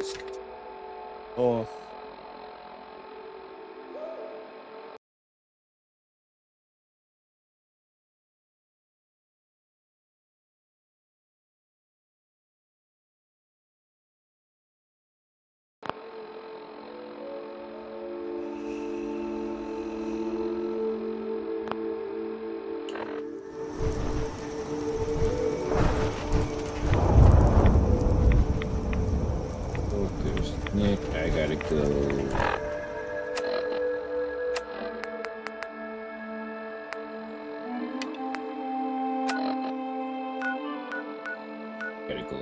Oh. There's Nick. I gotta go. Gotta go.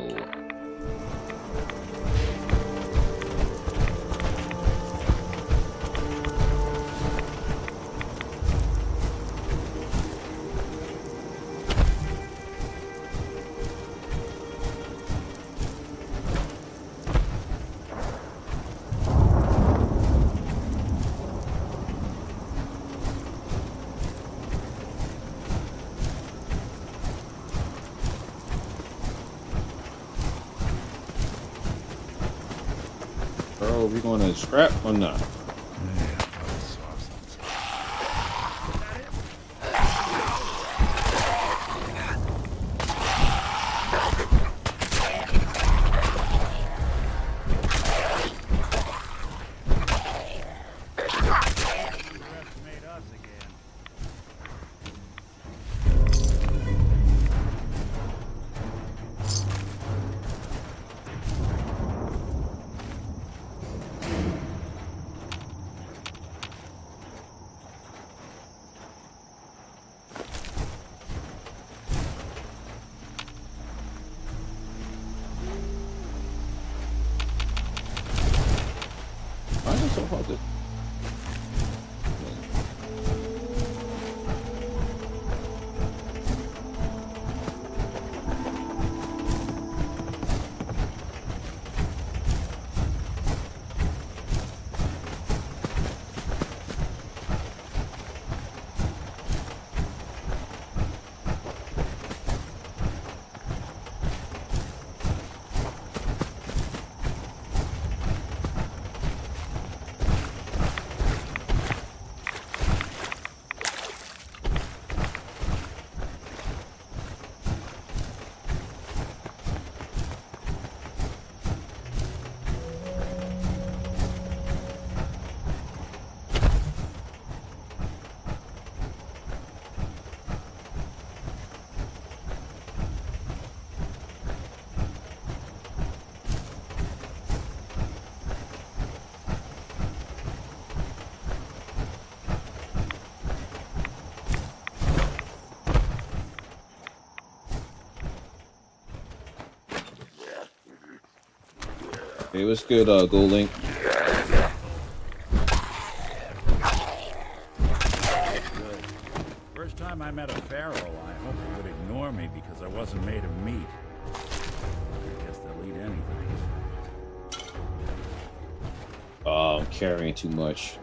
Bro, we gonna scrap or not? Why is it so hard to... Hey, what's good, Gold Link? First time I met a pharaoh, I hoped he would ignore me because I wasn't made of meat. I guess they'll eat anything. Oh, I'm carrying too much.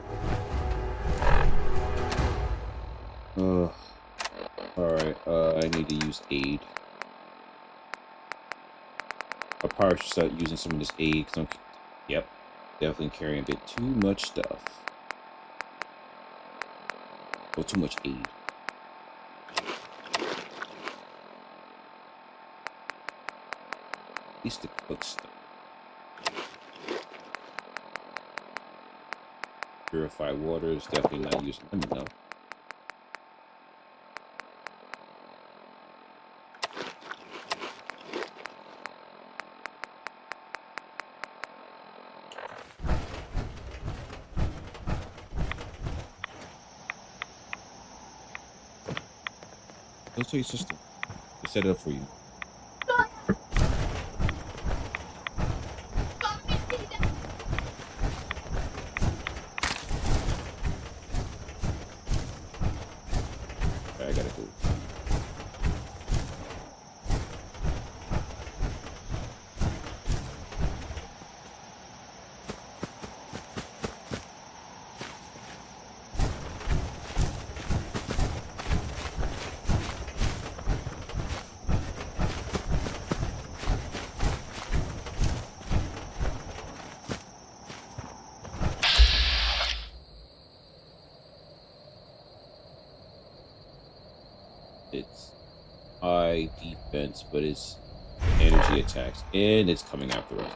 Alright, I need to use aid. I'll probably should start using some of this aid because I'm, yep, definitely carrying a bit too much stuff. Or too much aid. At least the cook stuff. Purified water is definitely not using them enough. Go tell your sister. They set it up for you. I gotta go. It's high defense, but it's energy attacks, and it's coming after us.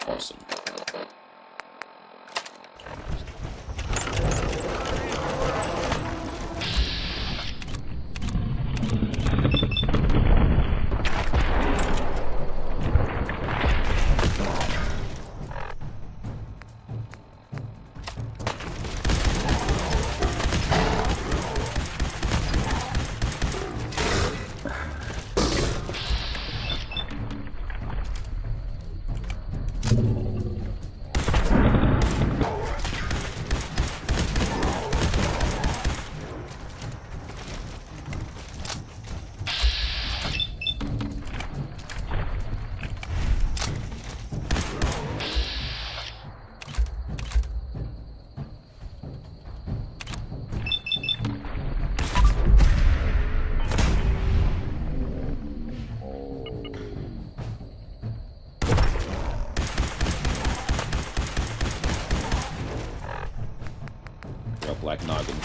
Awesome. Black Noggin.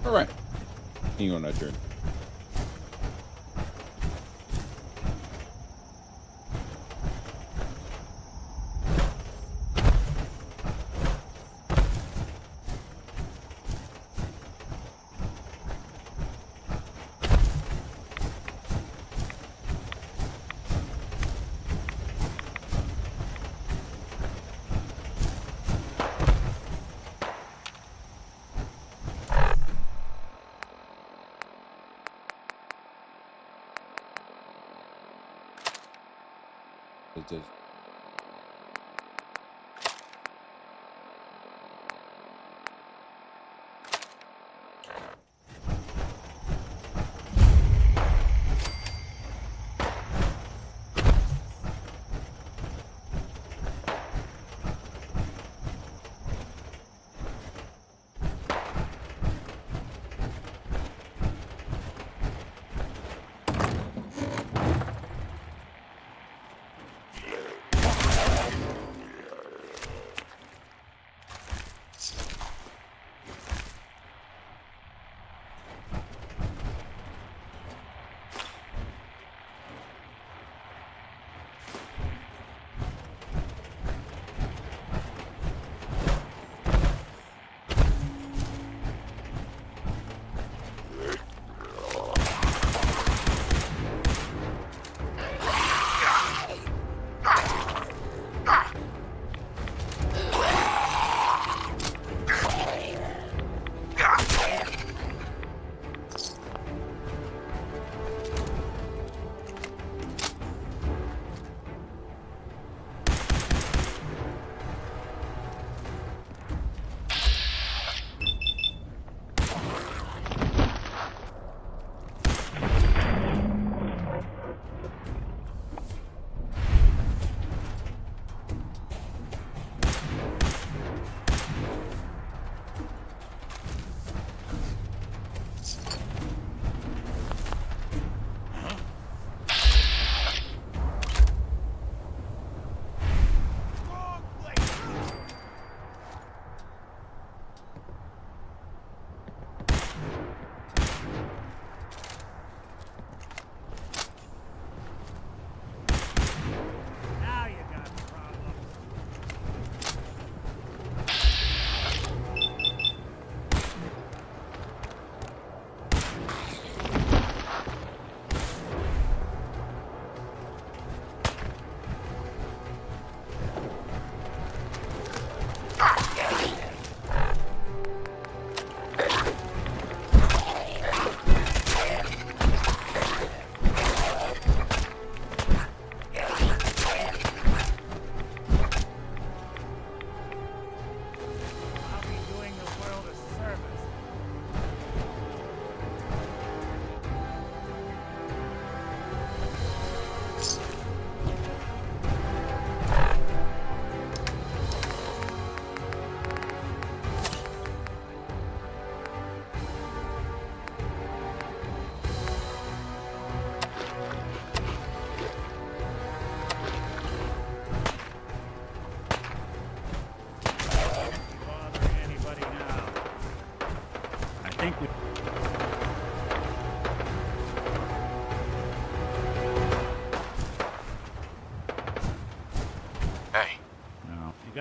Alright. Continue on our journey. It does.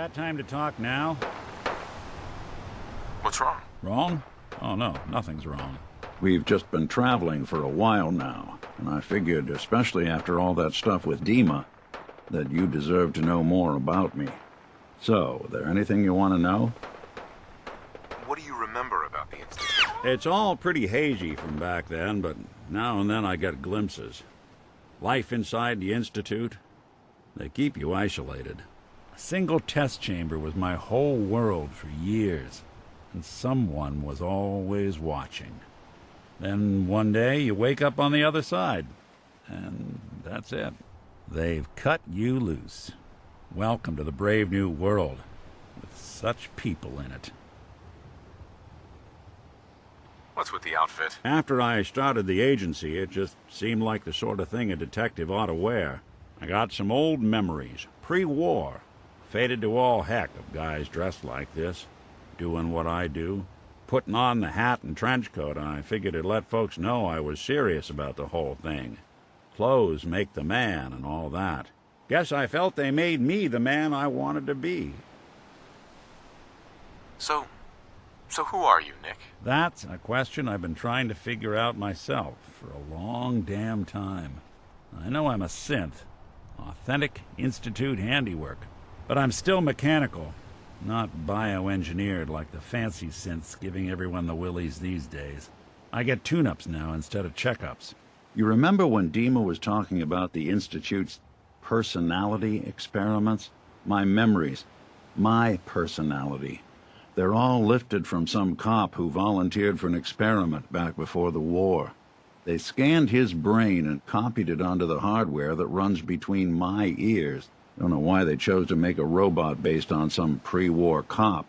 Got time to talk now? What's wrong? Wrong? Oh no, nothing's wrong. We've just been traveling for a while now, and I figured, especially after all that stuff with Dima, that you deserve to know more about me. So, there anything you want to know? What do you remember about the Institute? It's all pretty hazy from back then, but now and then I get glimpses. Life inside the Institute, they keep you isolated. A single test chamber was my whole world for years, and someone was always watching. Then one day you wake up on the other side, and that's it. They've cut you loose. Welcome to the brave new world, with such people in it. What's with the outfit? After I started the agency, it just seemed like the sort of thing a detective ought to wear. I got some old memories, pre-war. Faded to all heck of guys dressed like this, doing what I do. Putting on the hat and trench coat, and I figured it'd let folks know I was serious about the whole thing. Clothes make the man and all that. Guess I felt they made me the man I wanted to be. So who are you, Nick? That's a question I've been trying to figure out myself for a long damn time. I know I'm a synth, authentic Institute handiwork, but I'm still mechanical, not bioengineered like the fancy synths giving everyone the willies these days. I get tune-ups now instead of checkups. You remember when Dima was talking about the Institute's personality experiments? My memories. My personality. They're all lifted from some cop who volunteered for an experiment back before the war. They scanned his brain and copied it onto the hardware that runs between my ears. Don't know why they chose to make a robot based on some pre-war cop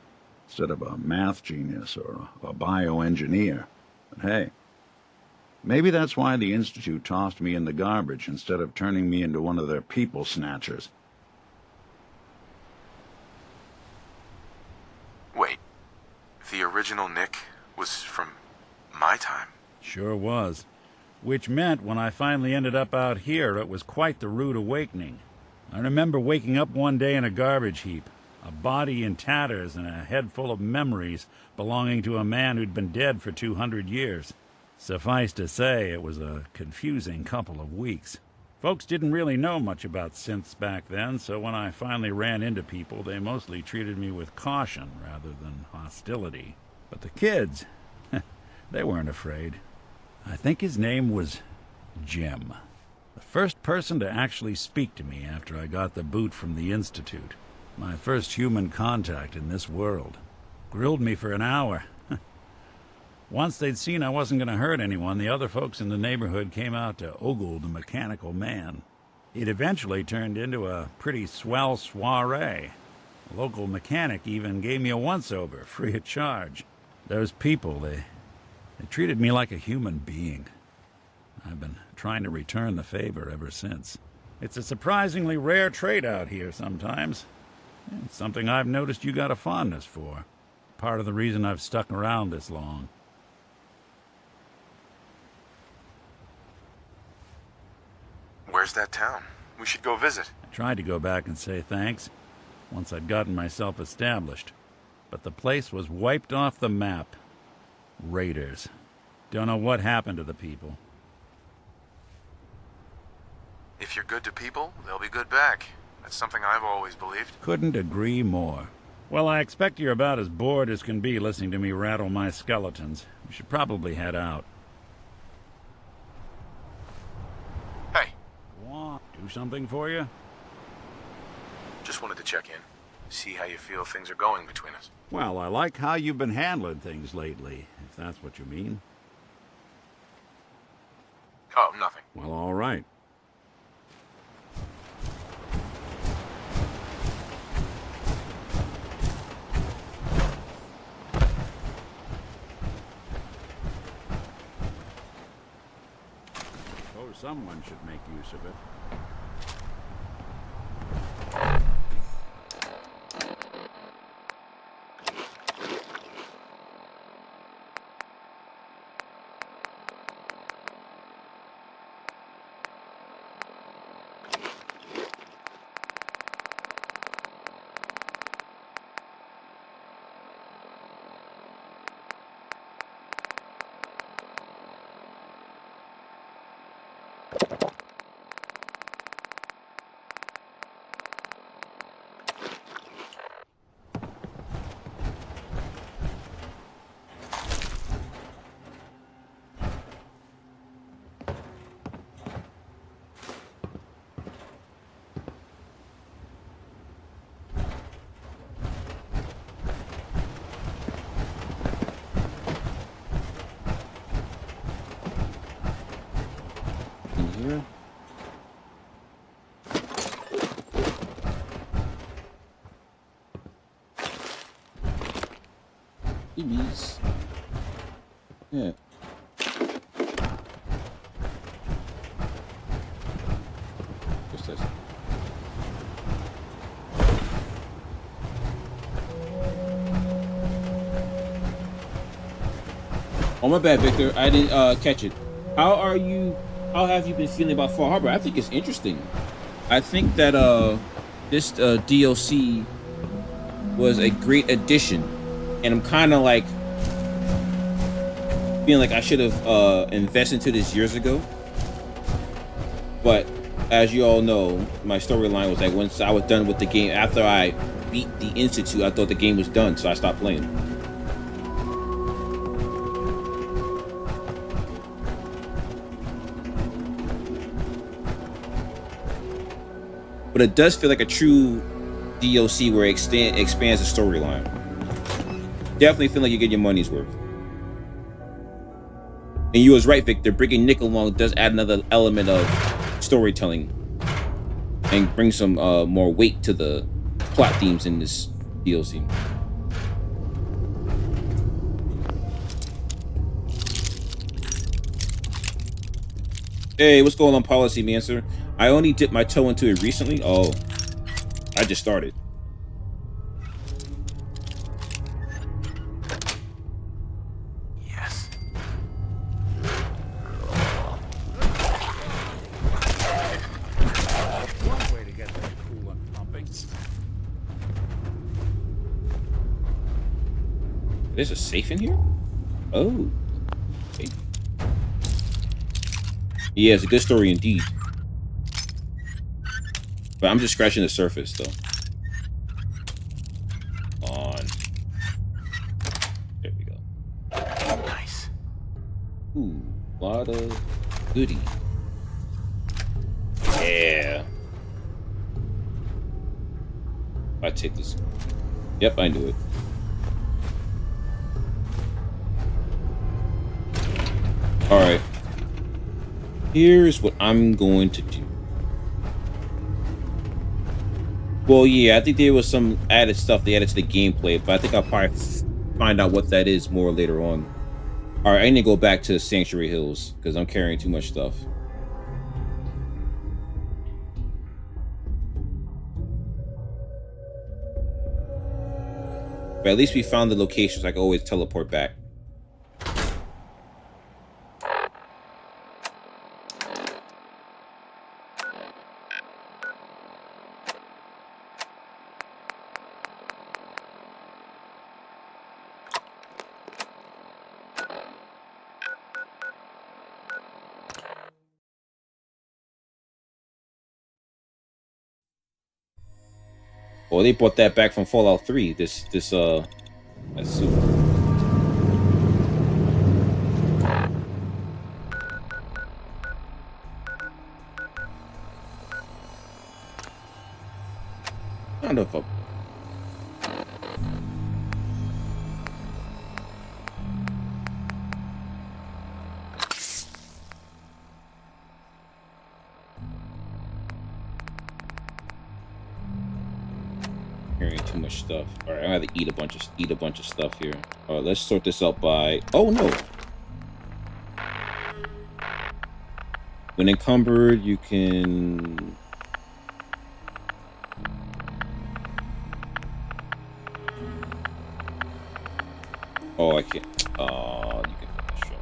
instead of a math genius or a bioengineer. But hey, maybe that's why the Institute tossed me in the garbage instead of turning me into one of their people snatchers. Wait, the original Nick was from my time? Sure was. Which meant when I finally ended up out here, it was quite the rude awakening. I remember waking up one day in a garbage heap, a body in tatters and a head full of memories belonging to a man who'd been dead for 200 years. Suffice to say, it was a confusing couple of weeks. Folks didn't really know much about synths back then, so when I finally ran into people, they mostly treated me with caution rather than hostility. But the kids, they weren't afraid. I think his name was Jim. The first person to actually speak to me after I got the boot from the Institute. My first human contact in this world. Grilled me for an hour. Once they'd seen I wasn't going to hurt anyone, the other folks in the neighborhood came out to ogle the mechanical man. It eventually turned into a pretty swell soiree. A local mechanic even gave me a once-over, free of charge. Those people, they treated me like a human being. I've been trying to return the favor ever since. It's a surprisingly rare trait out here sometimes. It's something I've noticed you got a fondness for. Part of the reason I've stuck around this long. Where's that town? We should go visit. I tried to go back and say thanks, once I'd gotten myself established. But the place was wiped off the map. Raiders. Don't know what happened to the people. If you're good to people, they'll be good back. That's something I've always believed. Couldn't agree more. Well, I expect you're about as bored as can be listening to me rattle my skeletons. We should probably head out. Hey, Want do something for you? just wanted to check in. See how you feel things are going between us. Well, I like how you've been handling things lately, if that's what you mean. Oh, nothing. Well, all right. Suppose someone should make use of it. Here. Babies. Yeah. What's this? Oh, my bad, Victor. I didn't catch it. How are you? How have you been feeling about Fall Harbor? I think it's interesting. I think that this DLC was a great addition, and I'm kind of like feeling like I should have invested into this years ago. But as you all know, my storyline was like once I was done with the game, after I beat the Institute, I thought the game was done, so I stopped playing. But it does feel like a true DLC where it expands the storyline. Definitely feel like you get your money's worth. And you was right, Victor. Bringing Nick along does add another element of storytelling and bring some more weight to the plot themes in this DLC. Hey, what's going on, Policy Mancer? I only dipped my toe into it recently. Oh, I just started. Yes. One way to get that coolant pumping. There's a safe in here? Oh. Okay. Yeah, it's a good story indeed. But I'm just scratching the surface, though. On. There we go. Nice. Ooh, a lot of goodie. Yeah. I take this. Yep, I knew it. All right. Here's what I'm going to do. Well, yeah, I think there was some added stuff they added to the gameplay, but I think I'll probably find out what that is more later on. All right, I need to go back to Sanctuary Hills because I'm carrying too much stuff. But at least we found the location, so I can always teleport back. Well, they brought that back from Fallout 3. That's super. I don't know if carrying too much stuff. All right, I have to eat a bunch of stuff here. All right, let's sort this out by. Oh no! When encumbered, you can. Oh, I can't. Oh, you can. Sure.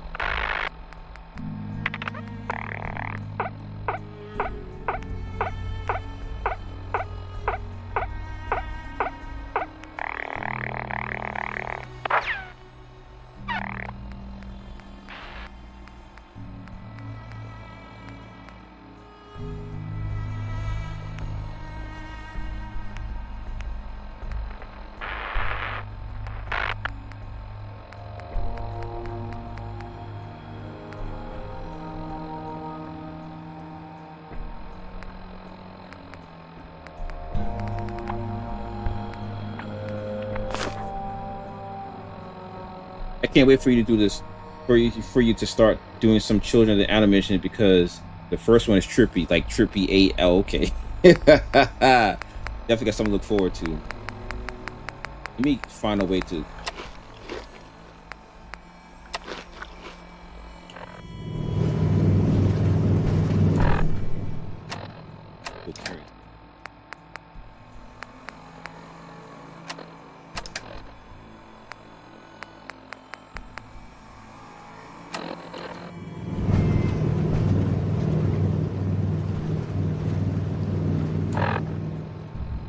I can't wait for you to do this, for you to start doing some children of the animation, because the first one is trippy, like trippy 8. Oh, okay. Definitely got something to look forward to. Let me find a way to. Okay.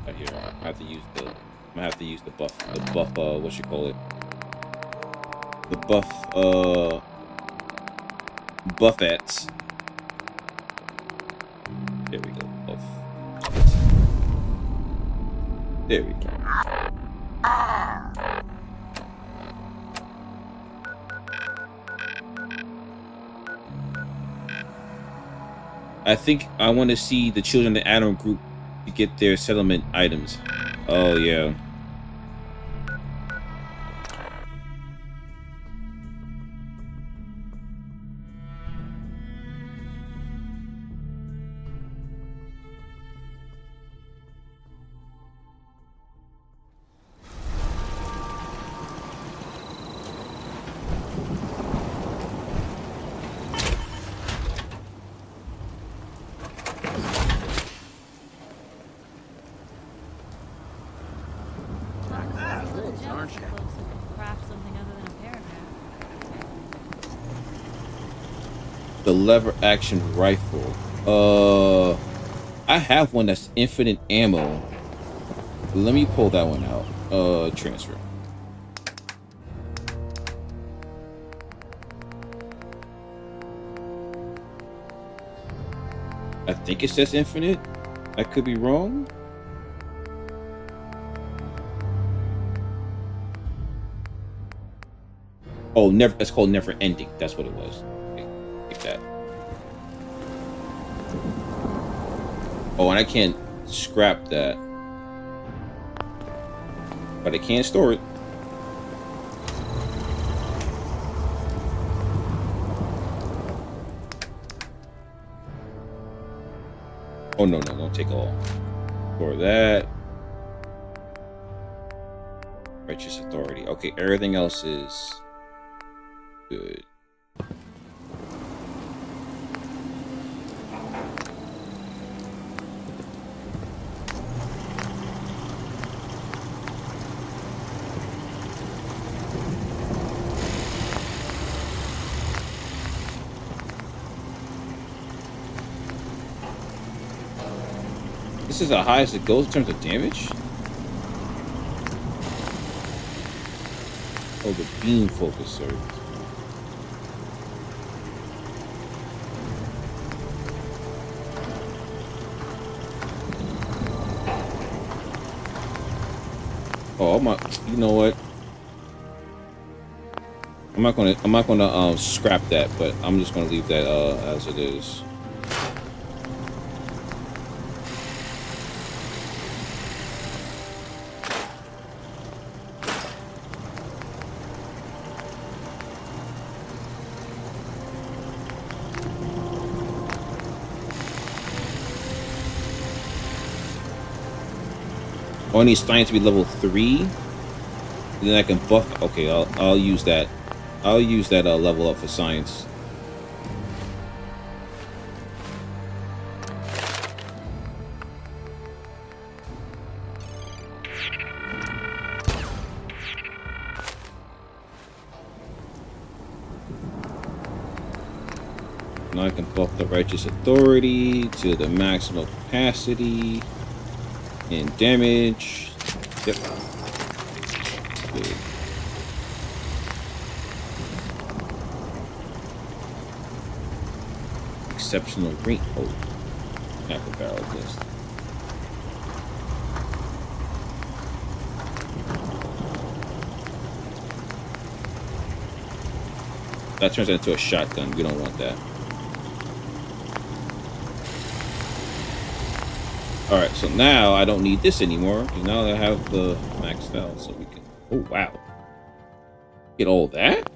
Right here, I have to use the. I'm gonna have to use the buff. What you call it? The buffettes. There we go. Buff. There we go. I think I want to see the children of the Adam group to get their settlement items. Oh yeah. The lever action rifle. I have one that's infinite ammo. Let me pull that one out. Transfer. I think it says infinite. I could be wrong. Oh, never. It's called never ending. That's what it was. Okay, take that. Oh, and I can't scrap that, but I can store it. Oh no, don't take all. For that. Righteous authority. Okay, everything else is good. This is the highest it goes in terms of damage? Oh, the beam focuser. Oh, you know what? I'm not gonna scrap that, but I'm just gonna leave that as it is. Oh, I need science to be level 3. And then I can buff. Okay, I'll use that. I'll use that level up for science. Now I can buff the righteous authority to the maximum capacity. And damage. Yep. Good. Exceptional range. Oh. Sniper barrel exist. That turns into a shotgun. We don't want that. Alright, so now I don't need this anymore. Because now I have the maxed out, so we can... Oh, wow. Get all that?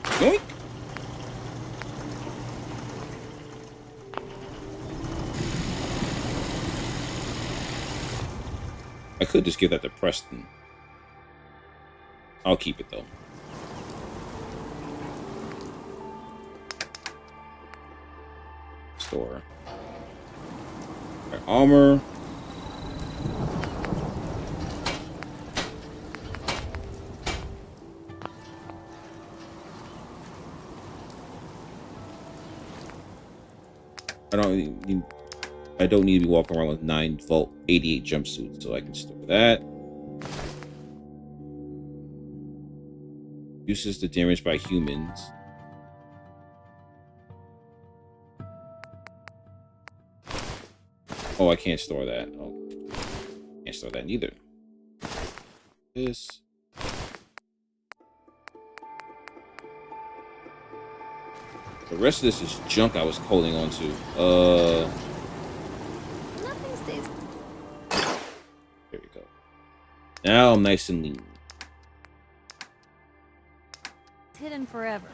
Yoink! I could just give that to Preston. I'll keep it, though. Store. Right, armor. I don't need to be walking around with 9-volt 88 jumpsuit, so I can store that. Uses the damage by humans. Oh, I can't store that. Oh, can't store that neither. This. The rest of this is junk I was holding on to. Nothing stays. There we go. Now I'm nice and lean. It's hidden forever.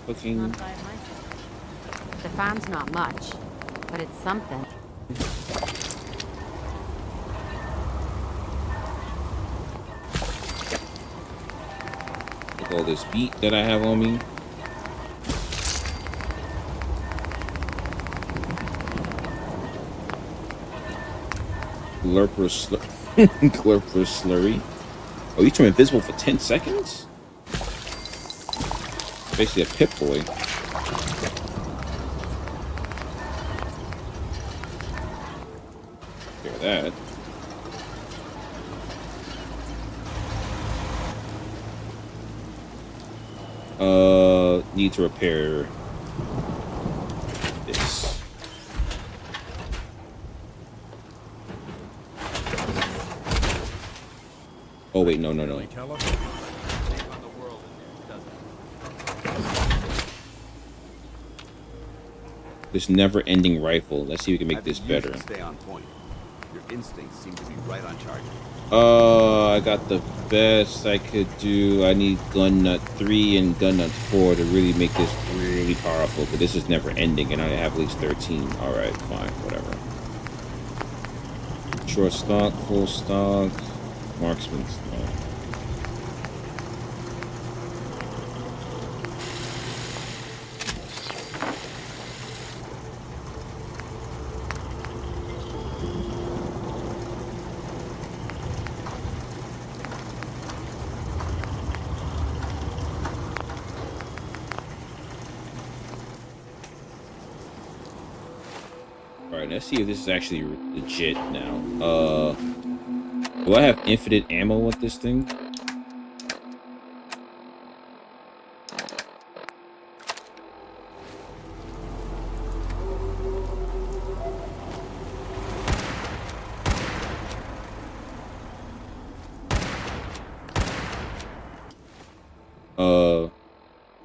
Cooking. Not by myself. The farm's not much, but it's something. Look at all this beet that I have on me. Glurper slurry. Oh, you turn invisible for 10 seconds? Basically a Pip-Boy. Hear that. Need to repair this. Oh wait, no. This never-ending rifle. Let's see if we can make this better. Stay on point. Your instincts seem to be right on target. I got the best I could do. I need gun nut 3 and gun nut 4 to really make this really powerful. But this is never ending, and I have at least 13. All right, fine, whatever. Short stock, full stock, marksman stock. Alright, let's see if this is actually legit now. Do I have infinite ammo with this thing?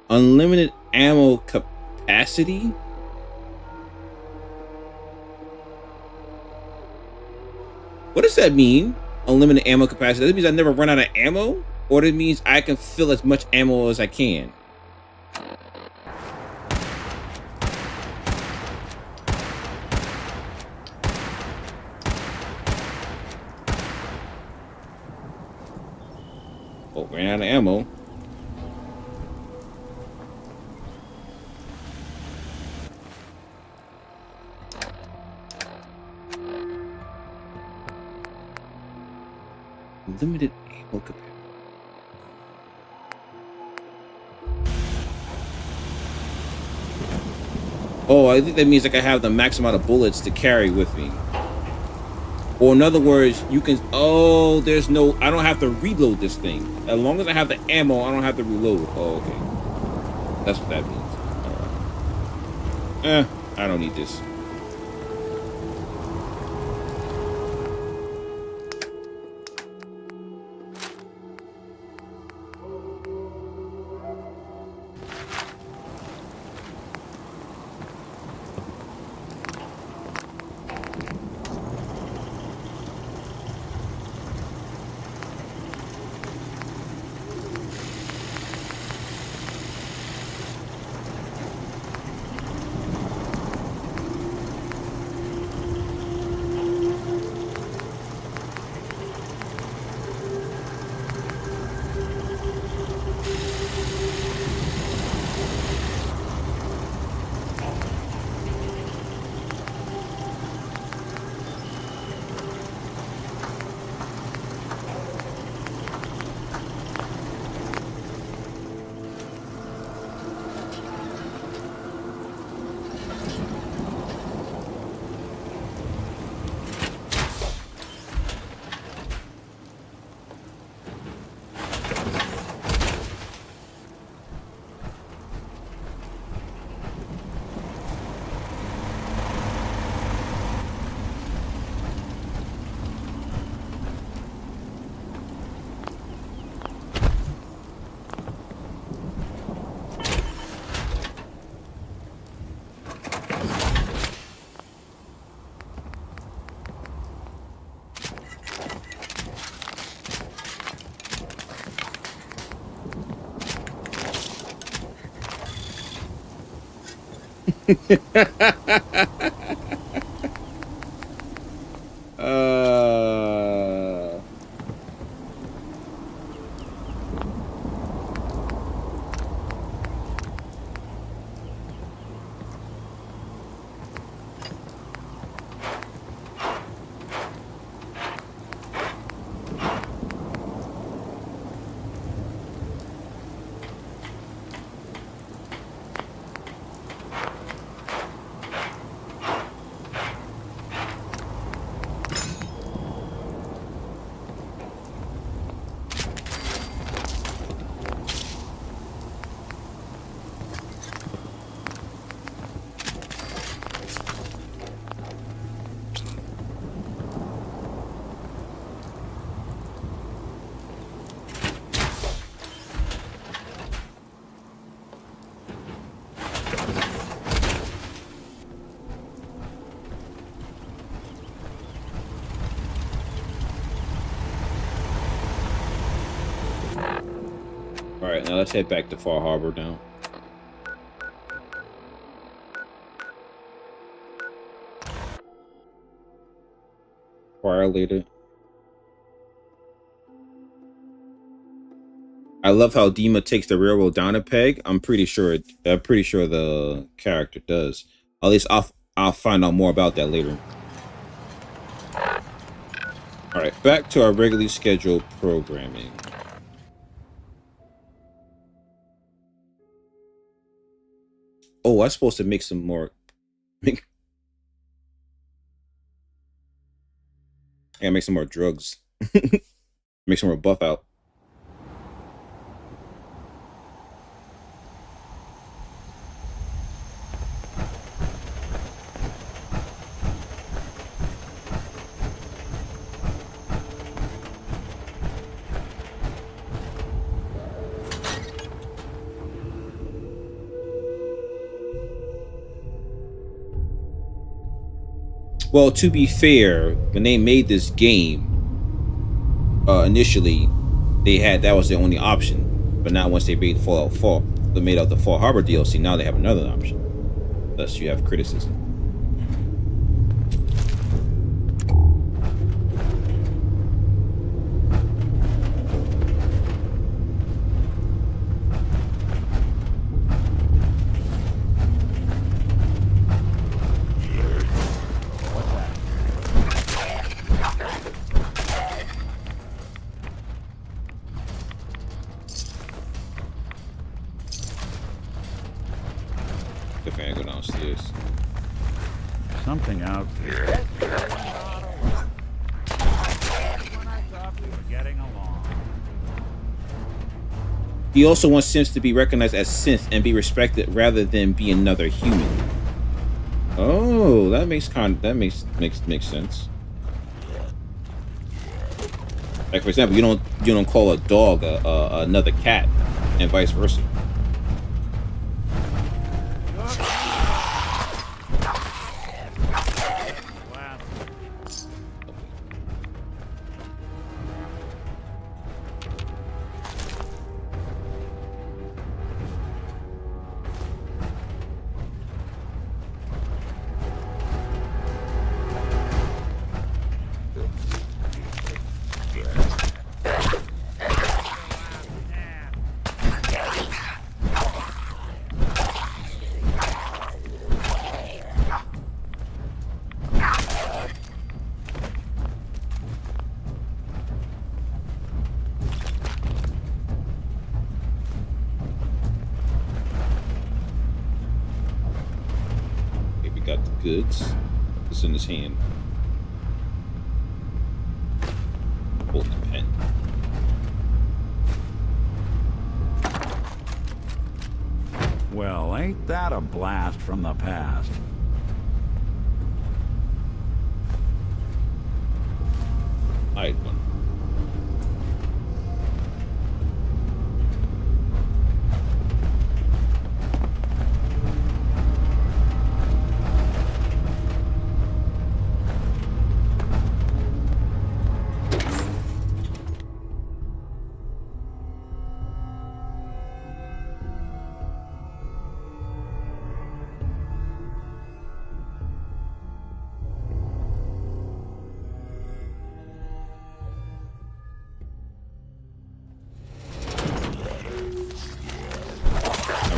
Unlimited ammo capacity? What does that mean? Unlimited ammo capacity. That means I never run out of ammo? Or it means I can fill as much ammo as I can? Oh, ran out of ammo. Limited ammo capacity. Oh, I think that means like I have the max amount of bullets to carry with me. Or in other words, you can... Oh, there's no... I don't have to reload this thing. As long as I have the ammo, I don't have to reload. Oh, okay. That's what that means. I don't need this. All right, now let's head back to Far Harbor now. Later. I love how Dima takes the railroad down a peg. I'm pretty sure the character does. At least I'll find out more about that later. All right, back to our regularly scheduled programming. Oh, I'm supposed to make some more. Yeah, make some more drugs. Make some more buff out. Well, to be fair, when they made this game, initially, that was the only option. But now, once they made they made out the Fall Harbor DLC. Now they have another option. Thus, you have criticism. Something out there. He also wants Sims to be recognized as synth and be respected rather than be another human. Oh, that makes sense. Like for example, you don't call a dog another cat, and vice versa. Got the goods. This in his hand. Holding the pen. Well, ain't that a blast from the past? Hide one.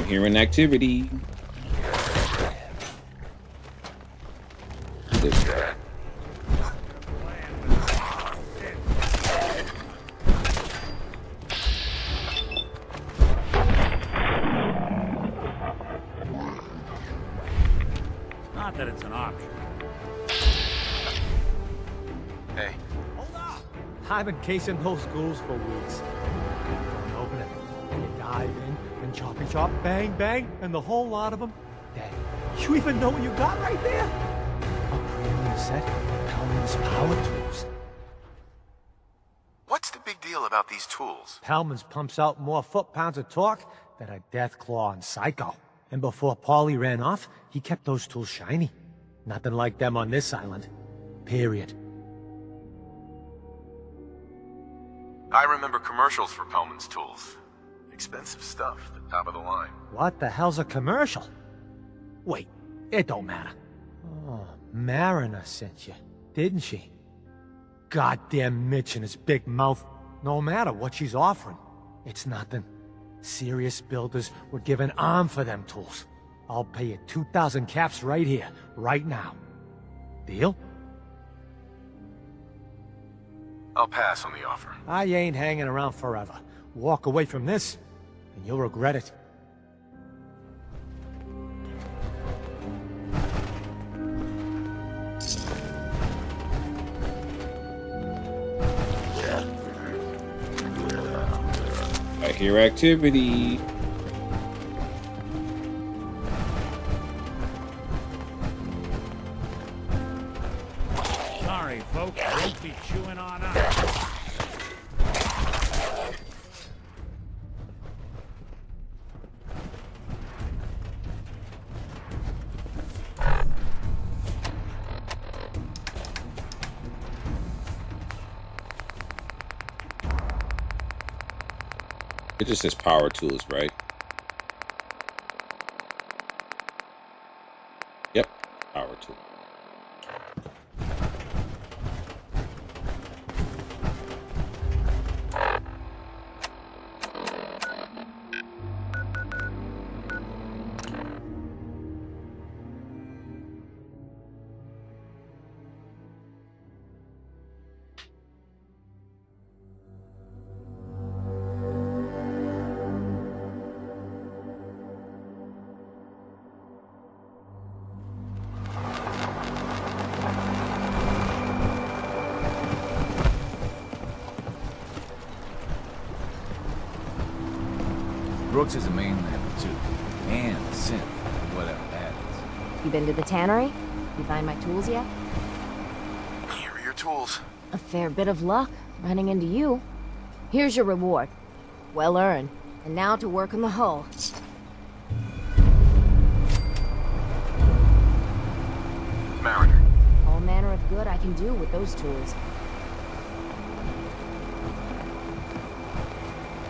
Hearing activity. Not that it's an option. Hey, I've been casing those schools for weeks. You open it, and you dive in, and choppy chop, bang bang, and the whole lot of them dead. You even know what you got right there? A premium set of Hellman's power tools. what's the big deal about these tools? Hellman's pumps out more foot-pounds of torque than a death claw and Psycho. And before Paulie ran off, he kept those tools shiny. Nothing like them on this island. Period. I remember commercials for Pellman's tools. Expensive stuff, the top of the line. What the hell's a commercial? Wait, it don't matter. Oh, Mariner sent you, didn't she? Goddamn Mitch and his big mouth. No matter what she's offering, it's nothing. Serious builders would give an arm for them tools. I'll pay you 2,000 caps right here, right now. Deal? I'll pass on the offer. I ain't hanging around forever. Walk away from this, and you'll regret it. I hear activity. Sorry, folks, I won't be chewing on us. It just says power tools, right? Yep, power tool. Brooks is a mainlander, too. And a synth, whatever that is. You been to the tannery? You find my tools yet? Here are your tools. A fair bit of luck running into you. Here's your reward. Well earned. And now to work on the hull. Mariner. All manner of good I can do with those tools.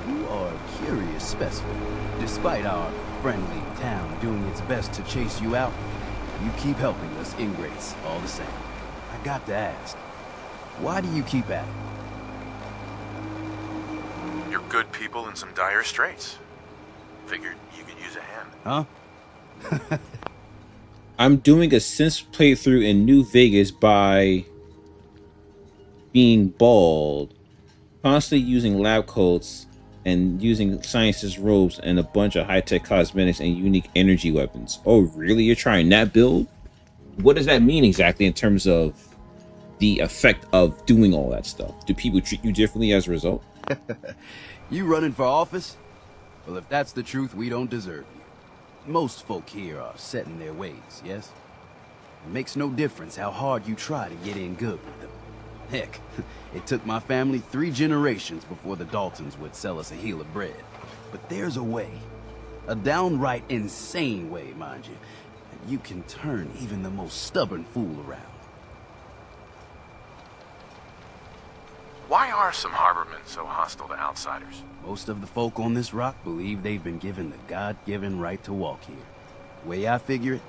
You are a curious specimen. Despite our friendly town doing its best to chase you out, you keep helping us ingrates all the same. I got to ask, why do you keep at it? You're good people in some dire straits. Figured you could use a hand. Huh? I'm doing a Sims playthrough in New Vegas by being bald, constantly using lab coats, and using scientist robes and a bunch of high-tech cosmetics and unique energy weapons. Oh, really? You're trying that build? What does that mean exactly in terms of the effect of doing all that stuff? Do people treat you differently as a result? You running for office? Well, if that's the truth, we don't deserve you. Most folk here are set in their ways, yes? It makes no difference how hard you try to get in good with them. Heck, it took my family 3 generations before the Daltons would sell us a heel of bread. But there's a way. A downright insane way, mind you. That you can turn even the most stubborn fool around. Why are some harbormen so hostile to outsiders? Most of the folk on this rock believe they've been given the God-given right to walk here. The way I figure it,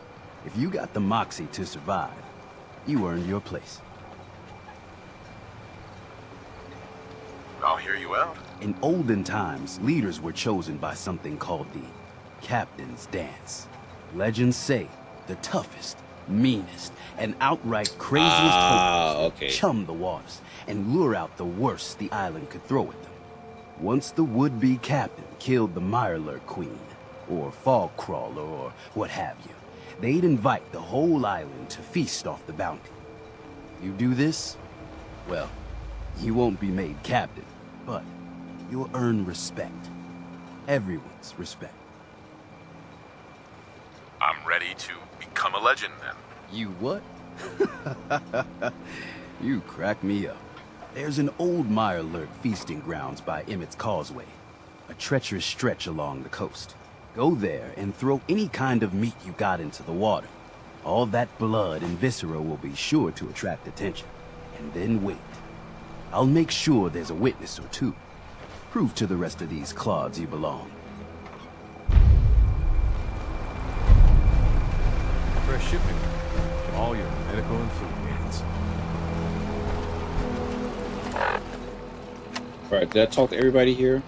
if you got the moxie to survive, you earned your place. I'll hear you out. In olden times, leaders were chosen by something called the Captain's Dance. Legends say the toughest, meanest, and outright craziest hopers chum the waters and lure out the worst the island could throw at them. Once the would-be captain killed the Mirelurk Queen, or Fog Crawler, or what have you, they'd invite the whole island to feast off the bounty. You do this, well, you won't be made captain, but you'll earn respect. Everyone's respect. I'm ready to become a legend then. You what? You crack me up. There's an old Mirelurk feasting grounds by Emmett's Causeway, a treacherous stretch along the coast. Go there and throw any kind of meat you got into the water. All that blood and viscera will be sure to attract attention. And then wait. I'll make sure there's a witness or two. Prove to the rest of these clods you belong. Fresh shipping. All your medical and food needs. All right, did I talk to everybody here?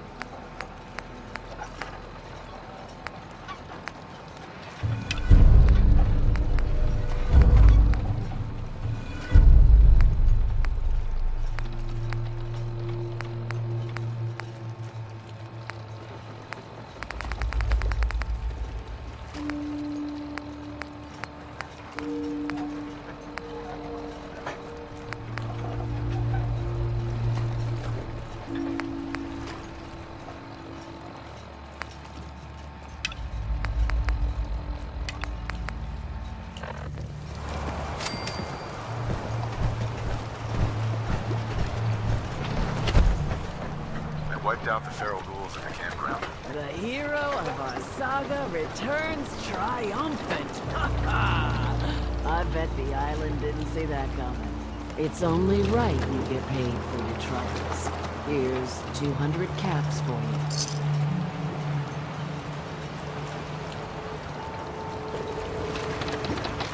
Wiped out the feral ghouls at the campground. The hero of our saga returns triumphant. I bet the island didn't see that coming. It's only right you get paid for your troubles. Here's 200 caps for you.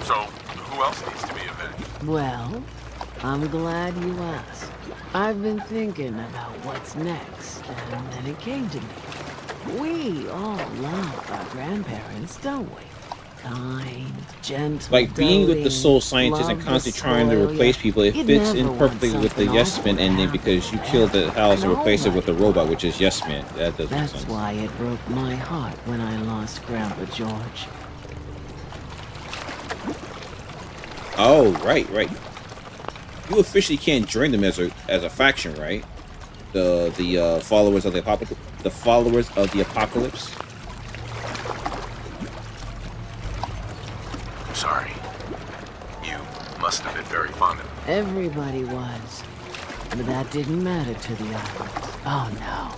So, who else needs to be avenged? Well, I'm glad you asked. I've been thinking about what's next, and then it came to me. We all love our grandparents, don't we? Kind, gentle, Like being with the soul doting, scientist and love constantly to trying to spoil replace ya. people, it You'd fits never in want perfectly with the something Yes awful Man to ending happen because you to killed the house and And replaced it with a nobody robot, which is Yes Man. That does make That's sense. why it broke my heart when I lost Grandpa George. Oh, right. You officially can't join them as a faction, right? The followers of the apocalypse. The followers of the apocalypse. Sorry. You must have been very fond of him. Everybody was. But that didn't matter to the island. Oh no.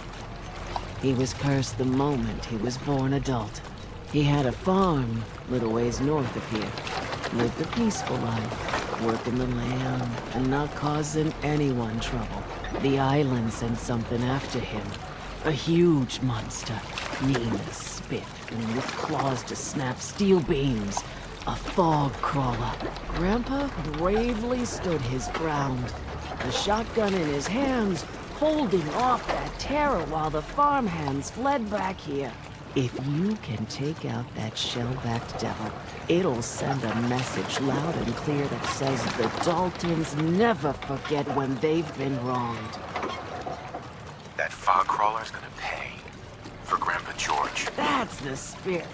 He was cursed the moment he was born adult. He had a farm little ways north of here. Lived a peaceful life, working the land and not causing anyone trouble. The island sent something after him. A huge monster, mean as spit and with claws to snap steel beams. A fog crawler. Grandpa bravely stood his ground, a shotgun in his hands, holding off that terror while the farmhands fled back here. If you can take out that shell-backed devil, it'll send a message loud and clear that says the Daltons never forget when they've been wronged. That fog crawler's gonna pay for Grandpa George. That's the spirit.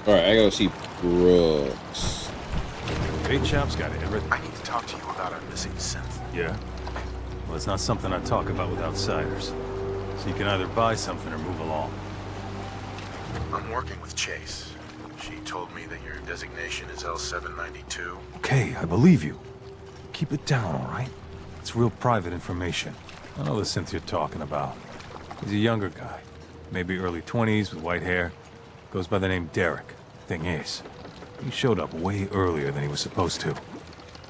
All right, I gotta see Brooks. Hey, chap's got everything. I need to talk to you about our missing synth. Yeah? Well, it's not something I talk about with outsiders. So you can either buy something or move along. I'm working with Chase. She told me that your designation is L792. Okay, I believe you. Keep it down, all right? It's real private information. I know the synth you're talking about. He's a younger guy. Maybe early 20s with white hair. Goes by the name Derek. Thing is, he showed up way earlier than he was supposed to.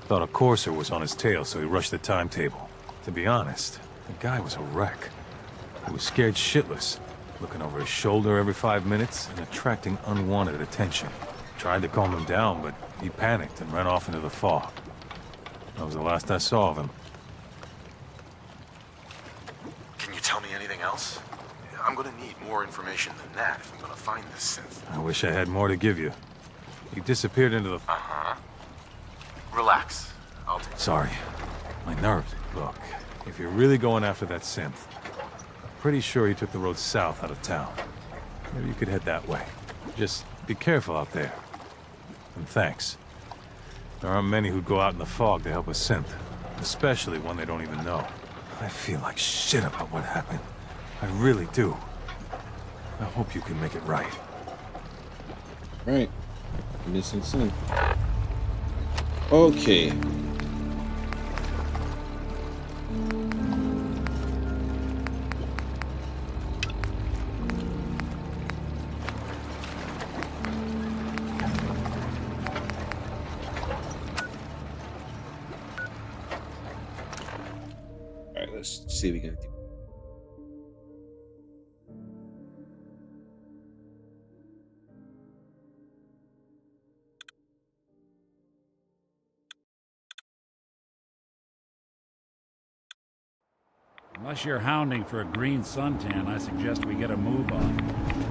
Thought a courser was on his tail, so he rushed the timetable. To be honest, the guy was a wreck. He was scared shitless, looking over his shoulder every 5 minutes and attracting unwanted attention. Tried to calm him down, but he panicked and ran off into the fog. That was the last I saw of him. Can you tell me anything else? I'm gonna need more information than that if I'm gonna find this synth. I wish I had more to give you. He disappeared into the... Uh-huh. Relax. I'll take it. Sorry. My nerves. Look, if you're really going after that synth, I'm pretty sure he took the road south out of town. Maybe you could head that way. Just be careful out there. And thanks. There aren't many who'd go out in the fog to help a synth, especially one they don't even know. I feel like shit about what happened. I really do. I hope you can make it right. Right. Missing synth. Okay. Alright, let's see if we can do. Unless you're hounding for a green suntan, I suggest we get a move on.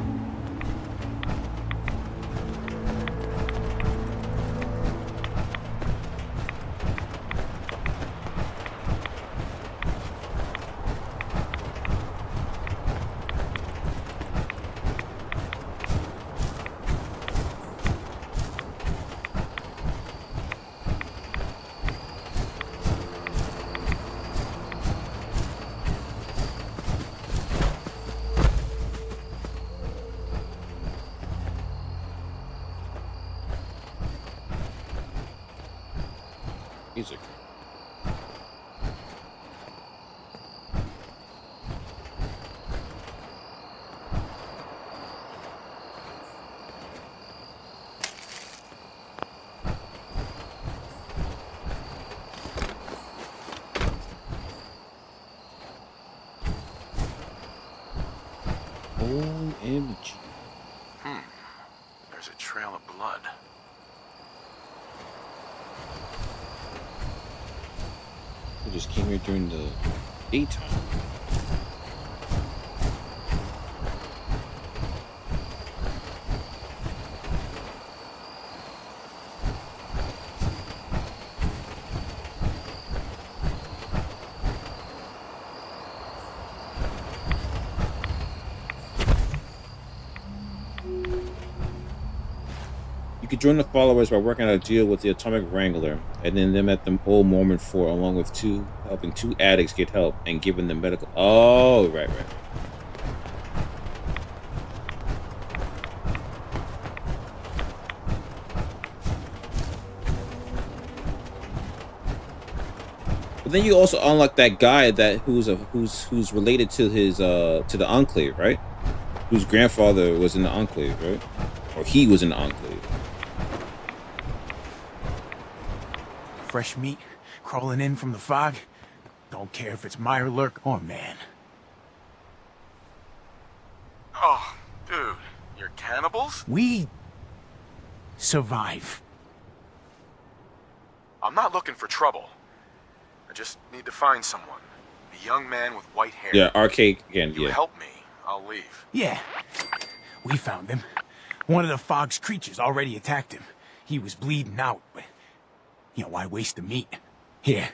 Music. OMG. There's a trail of blood. We just came here during the daytime. could join the followers by working out a deal with the Atomic Wrangler, and then them at the Old Mormon Fort, along with helping two addicts get help and giving them medical. Oh, right. But then you also unlock that guy who's related to his to the Enclave, right? Whose grandfather was in the Enclave, right? Or he was in the Enclave. Fresh meat crawling in from the fog. Don't care if it's Mirelurk or man. Oh, dude, you're cannibals? We survive. I'm not looking for trouble. I just need to find someone. A young man with white hair. Yeah, arcade again, You yeah. help me, I'll leave. Yeah, we found him. One of the fog's creatures already attacked him. He was bleeding out, but, you know, why waste the meat? Here,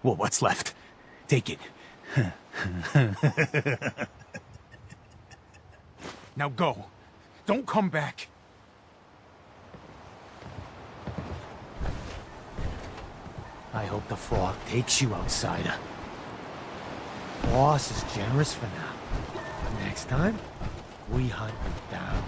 well, what's left? Take it. Now go. Don't come back. I hope the fog takes you, outsider. Boss is generous for now. But next time, we hunt you down.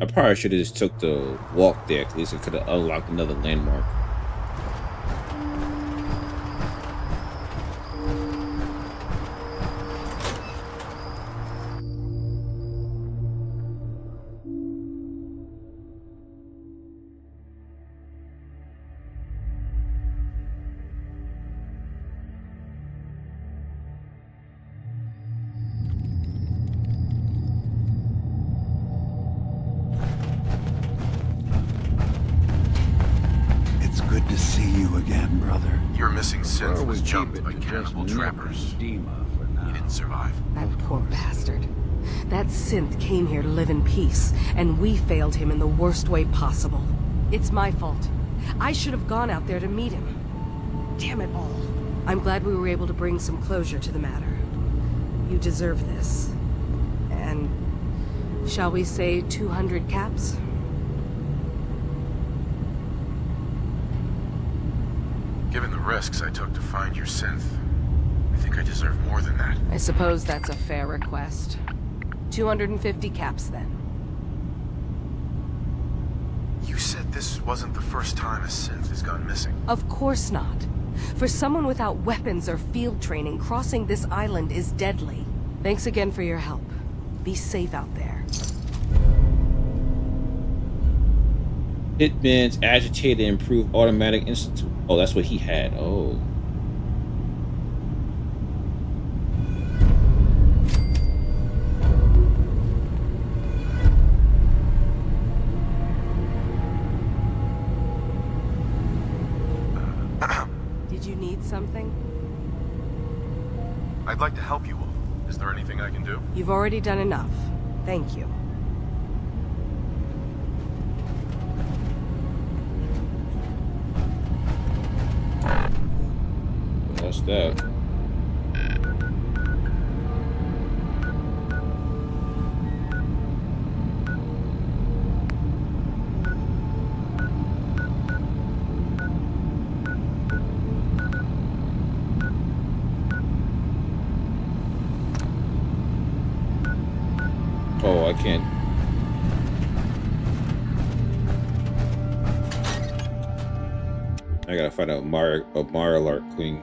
I probably should have just took the walk there. At least I could have unlocked another landmark. It's good to see you again, brother. Your missing synth Or was we jumped keep it by to just cannibal Nick trappers. and Dima for now. He didn't survive. That poor bastard. That synth came here to live in peace, and we failed him in the worst way possible. It's my fault. I should have gone out there to meet him. Damn it all. I'm glad we were able to bring some closure to the matter. You deserve this. And shall we say 200 caps? Given the risks I took to find your synth, I think I deserve more than that. I suppose that's a fair request. 250 caps, then. You said this wasn't the first time a synth has gone missing. Of course not. For someone without weapons or field training, crossing this island is deadly. Thanks again for your help. Be safe out there. Hitman's agitated improve automatic instant. Oh, that's what he had. Oh. Did you need something? I'd like to help you all. Is there anything I can do? You've already done enough. Thank you. What's that? Oh, I can't. I gotta find out Mirelurk Queen.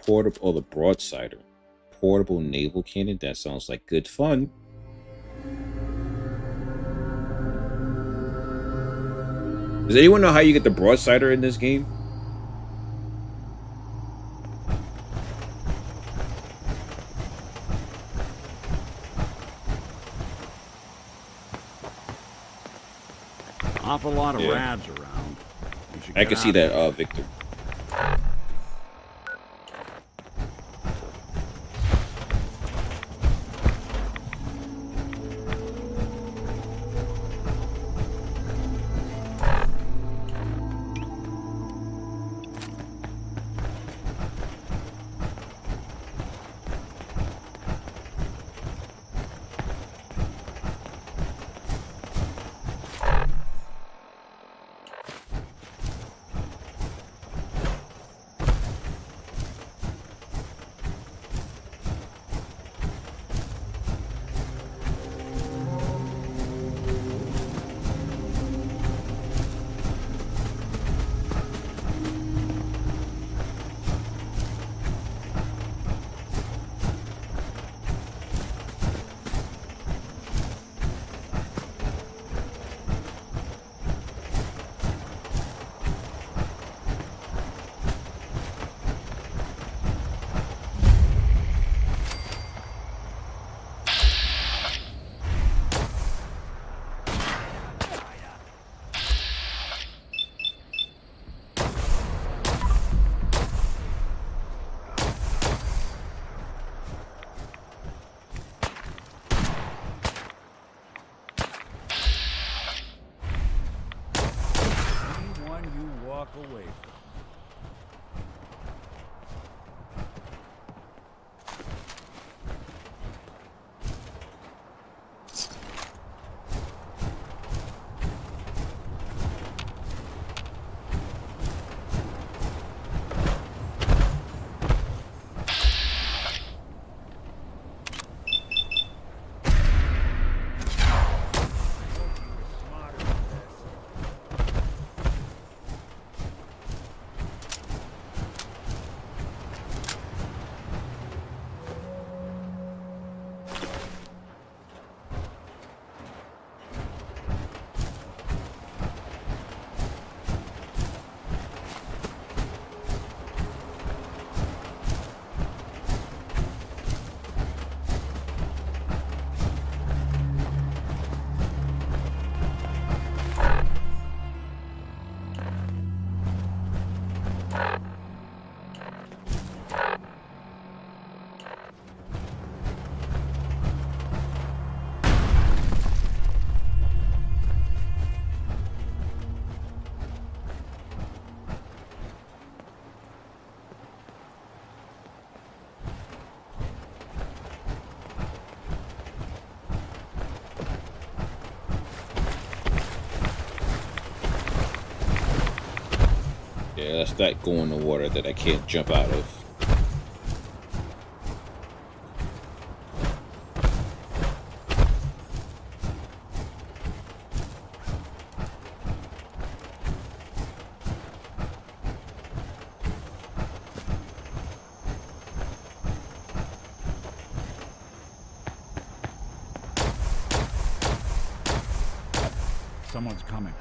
Portable, oh, the broadsider. Portable naval cannon. That sounds like good fun. Does anyone know how you get the broadsider in this game? Awful lot of Yeah. rads around. We should I get can see out that, of here. Victor. Anyone you walk away from. Yeah, that's that go in the water that I can't jump out of. Someone's coming.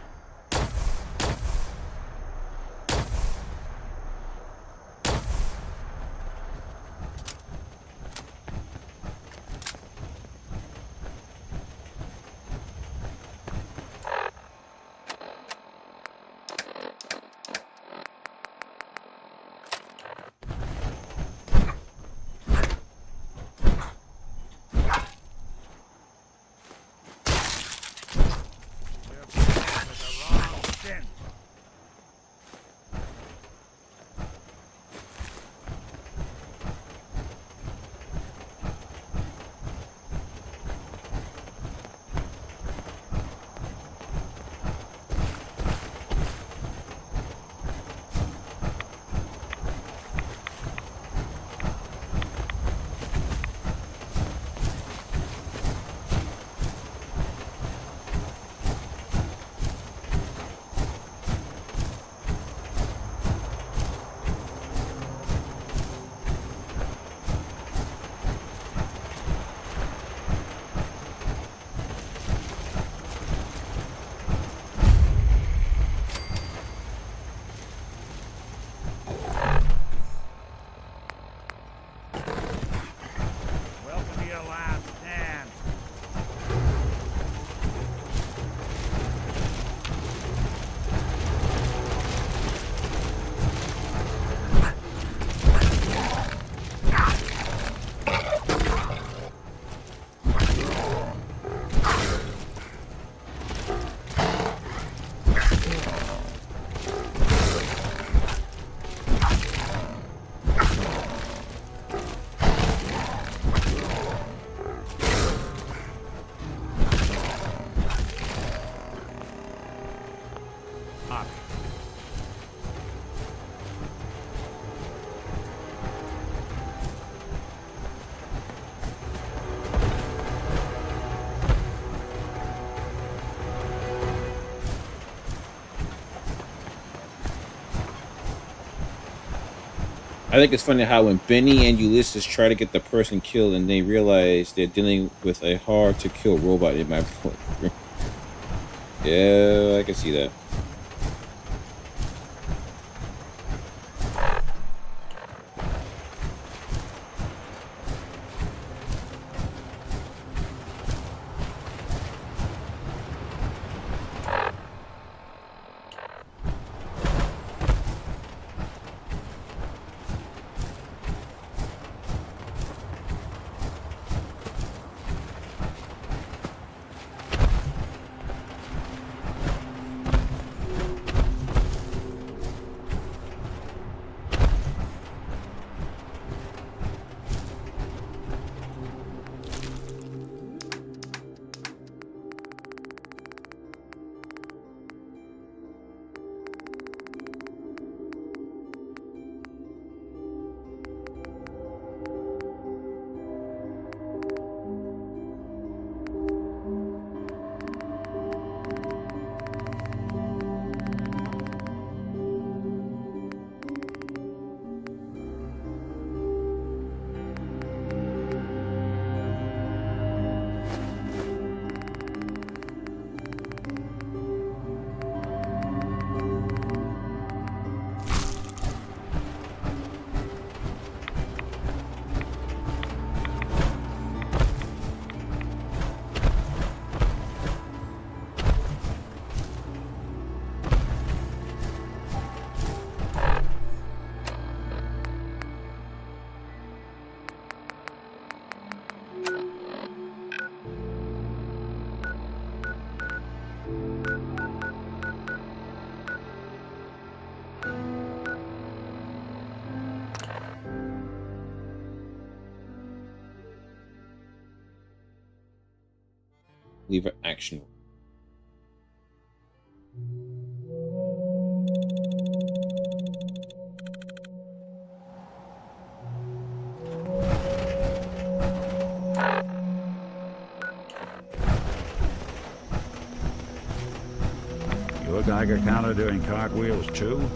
I think it's funny how when Benny and Ulysses try to get the person killed and they realize they're dealing with a hard to kill robot in my point. Yeah, I can see that. Leave an action. Your Geiger counter doing cartwheels too?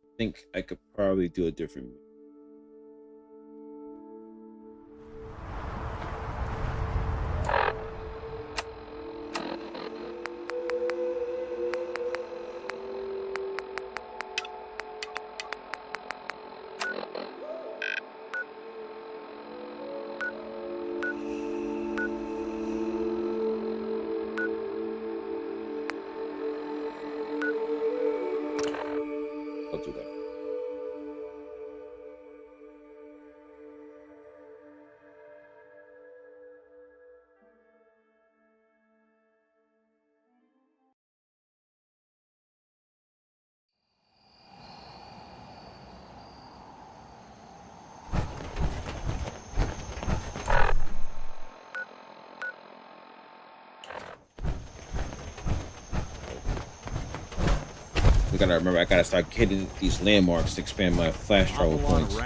I think I could probably do a different. I'll do that. I gotta remember, I gotta start hitting these landmarks to expand my flash travel points.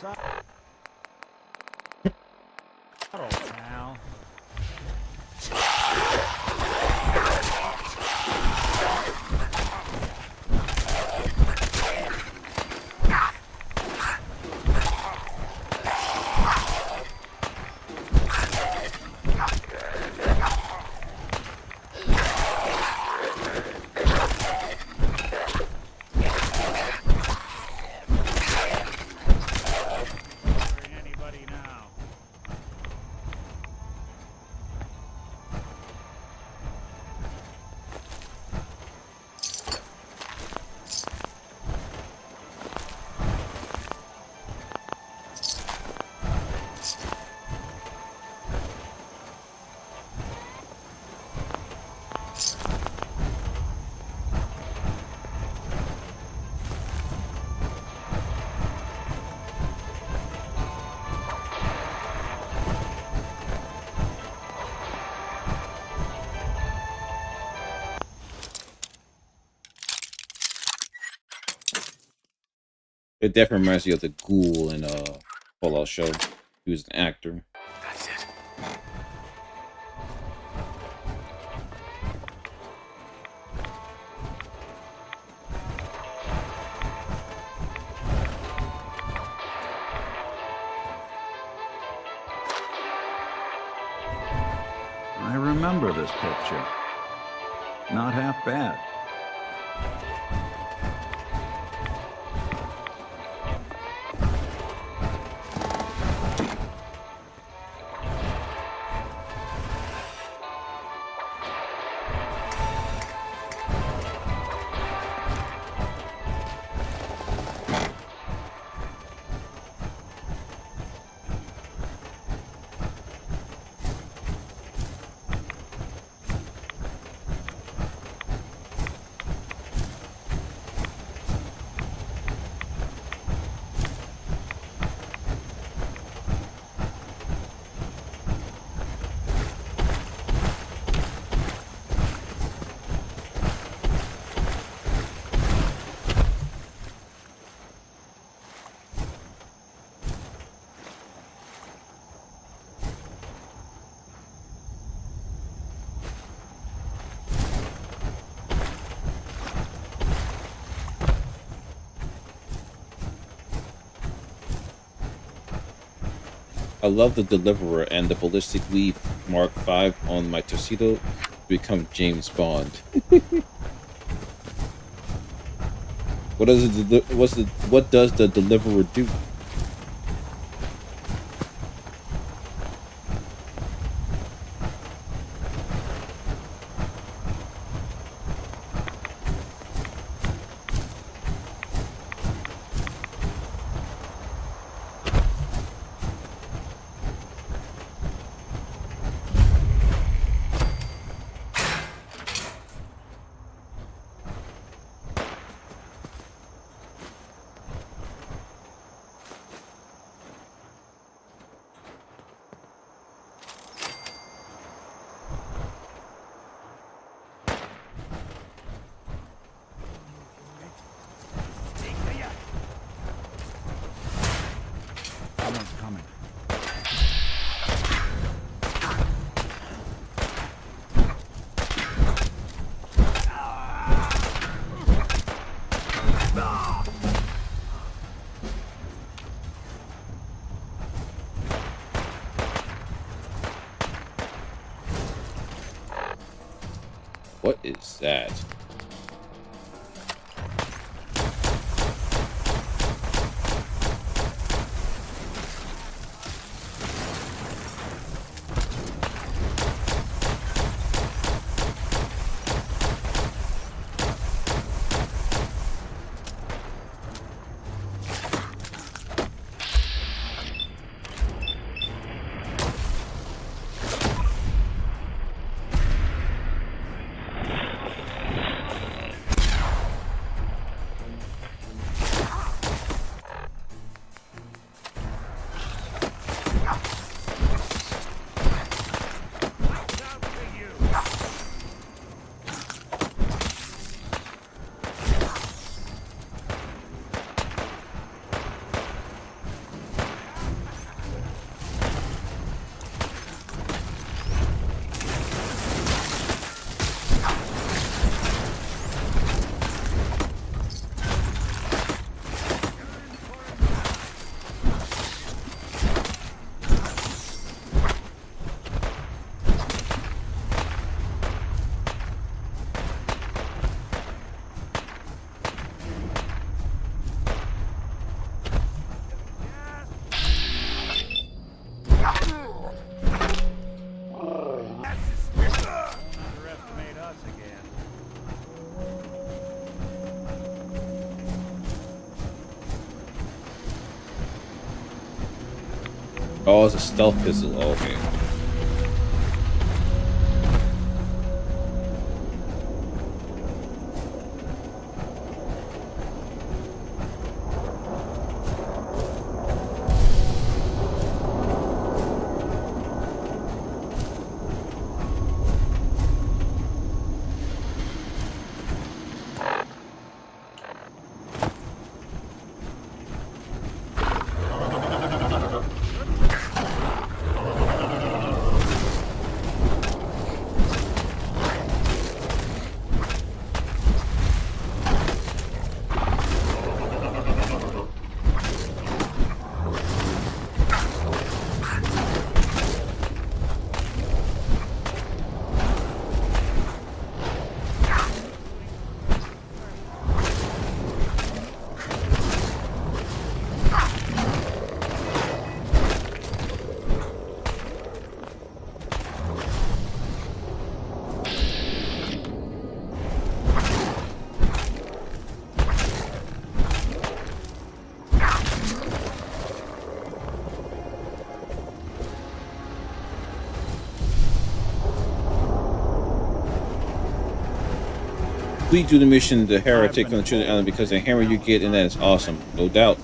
Now. It definitely reminds me of the ghoul in Fallout show. He was an actor. That's it. I remember this picture. Not half bad. I love the Deliverer and the ballistic weave Mark V on my tuxedo to become James Bond. What does the Deliverer do? What is that? Oh, it's a stealth pistol. Oh, okay. Complete do the mission, the heretic on the Trinity Island, because the hammer you get in that is awesome, no doubt.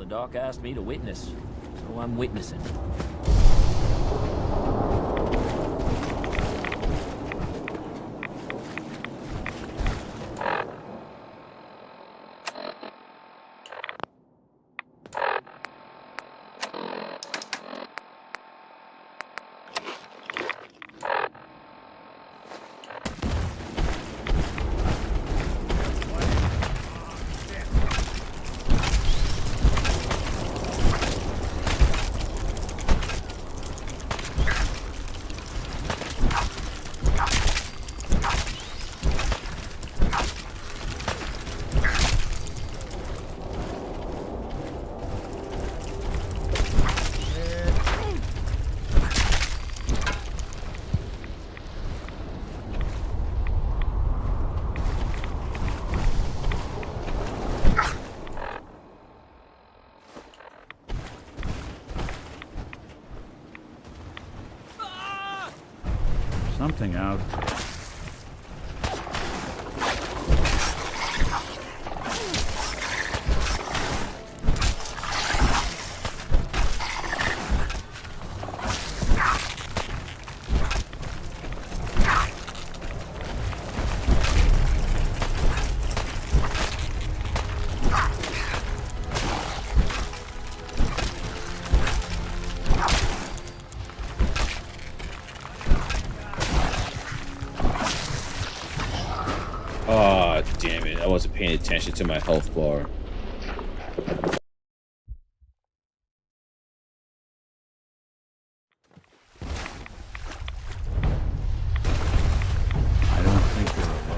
Doc asked me to witness, so I'm witnessing. Something out. Oh, damn it. I wasn't paying attention to my health bar. I don't think they're alone.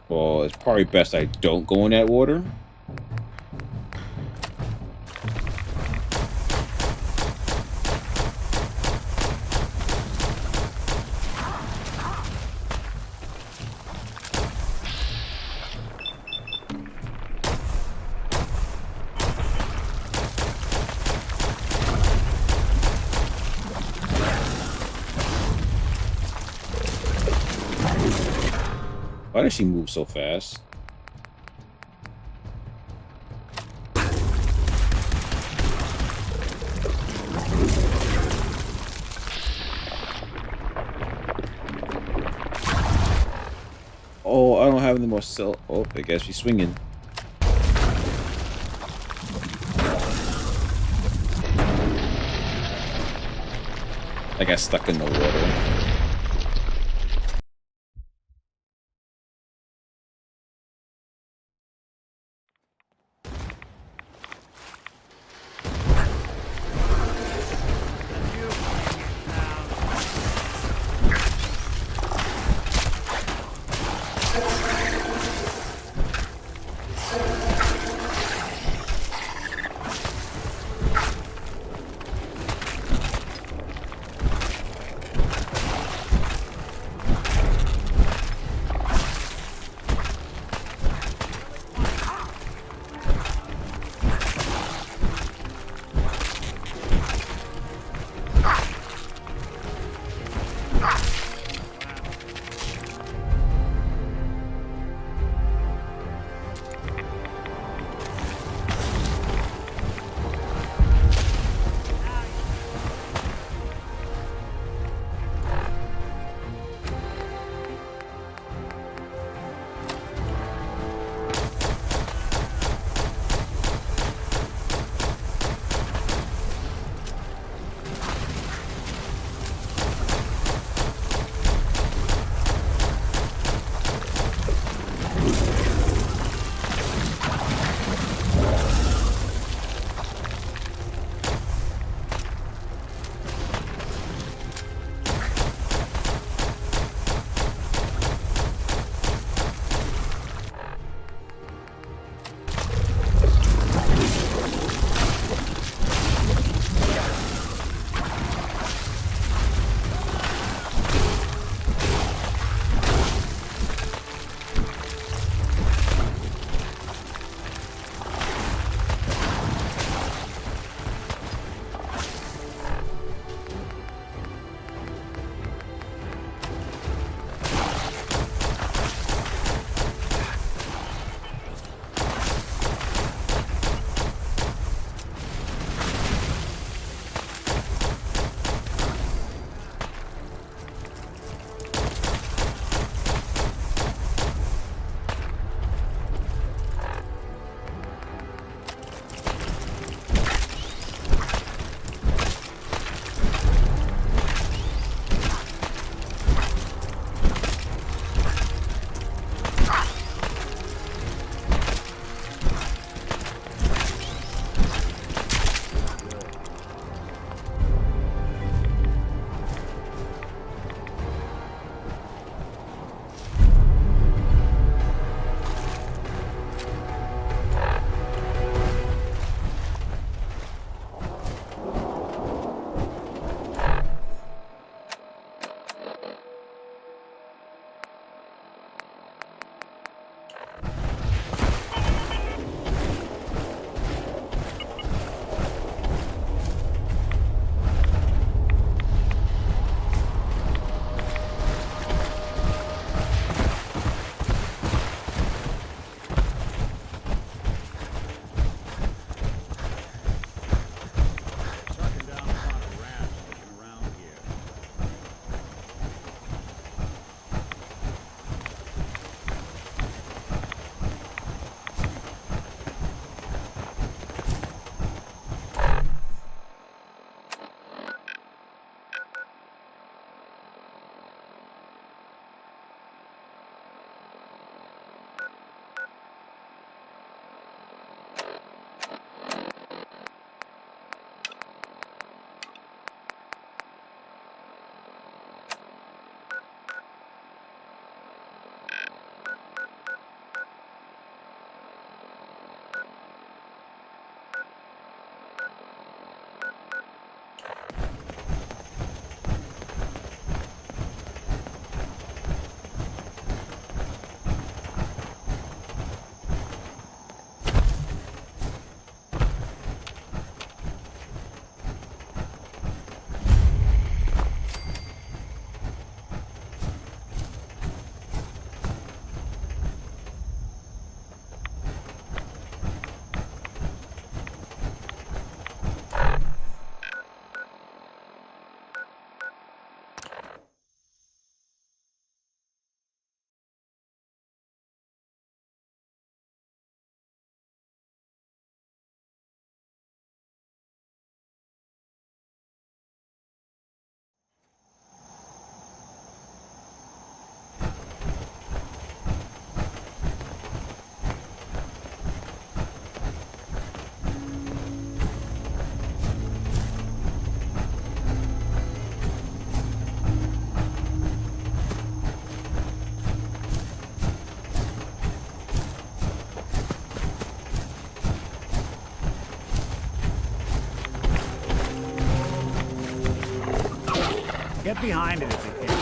Well, it's probably best I don't go in that water. Why does she move so fast? Oh, I don't have any more cell. Oh, I guess she's swinging. I got stuck in the water. Get behind it if you can.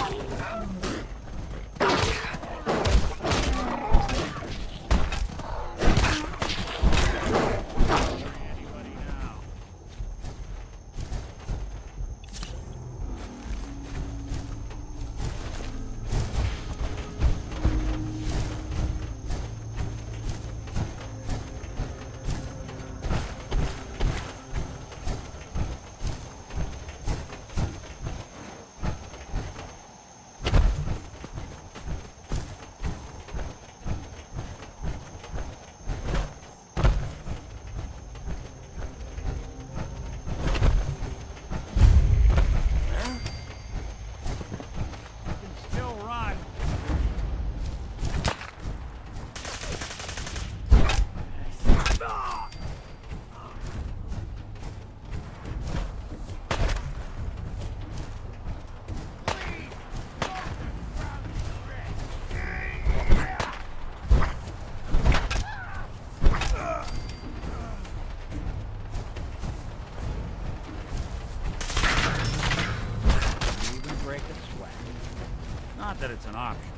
Not that it's an option.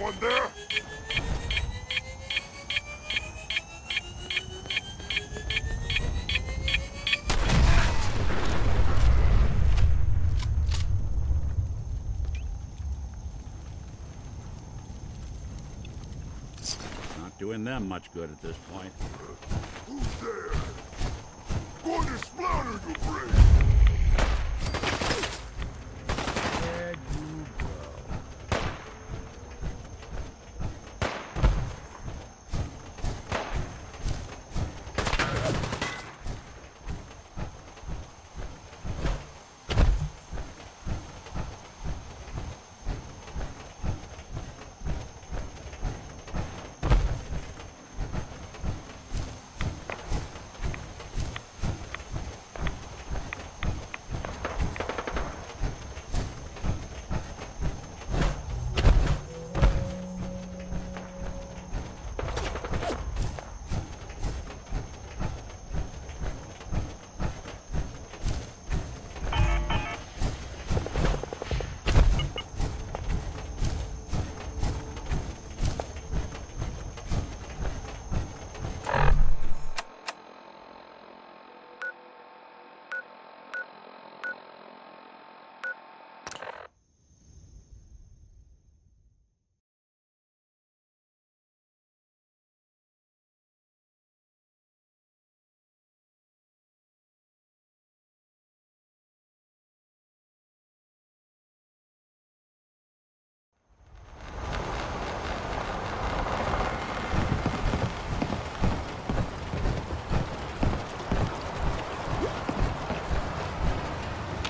Someone there? Not doing them much good at this point. Who's there? Going to splatter your brain! There you go.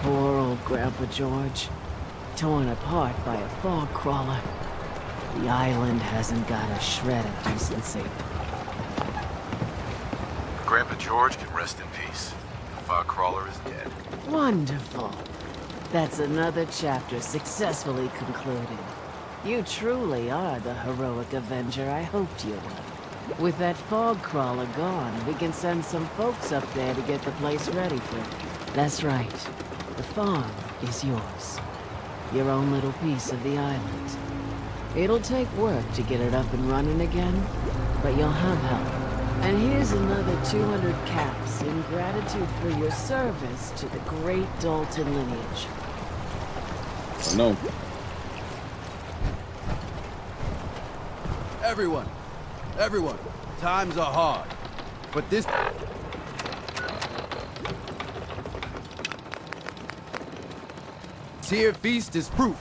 Poor old Grandpa George. Torn apart by a fog crawler. The island hasn't got a shred of decency. Grandpa George can rest in peace. The fog crawler is dead. Wonderful. That's another chapter successfully concluded. You truly are the heroic Avenger I hoped you were. With that fog crawler gone, we can send some folks up there to get the place ready for it. That's right. The farm is yours. Your own little piece of the island. It'll take work to get it up and running again, but you'll have help. And here's another 200 caps in gratitude for your service to the great Dalton lineage. Oh, no. Everyone, times are hard. But this here feast is proof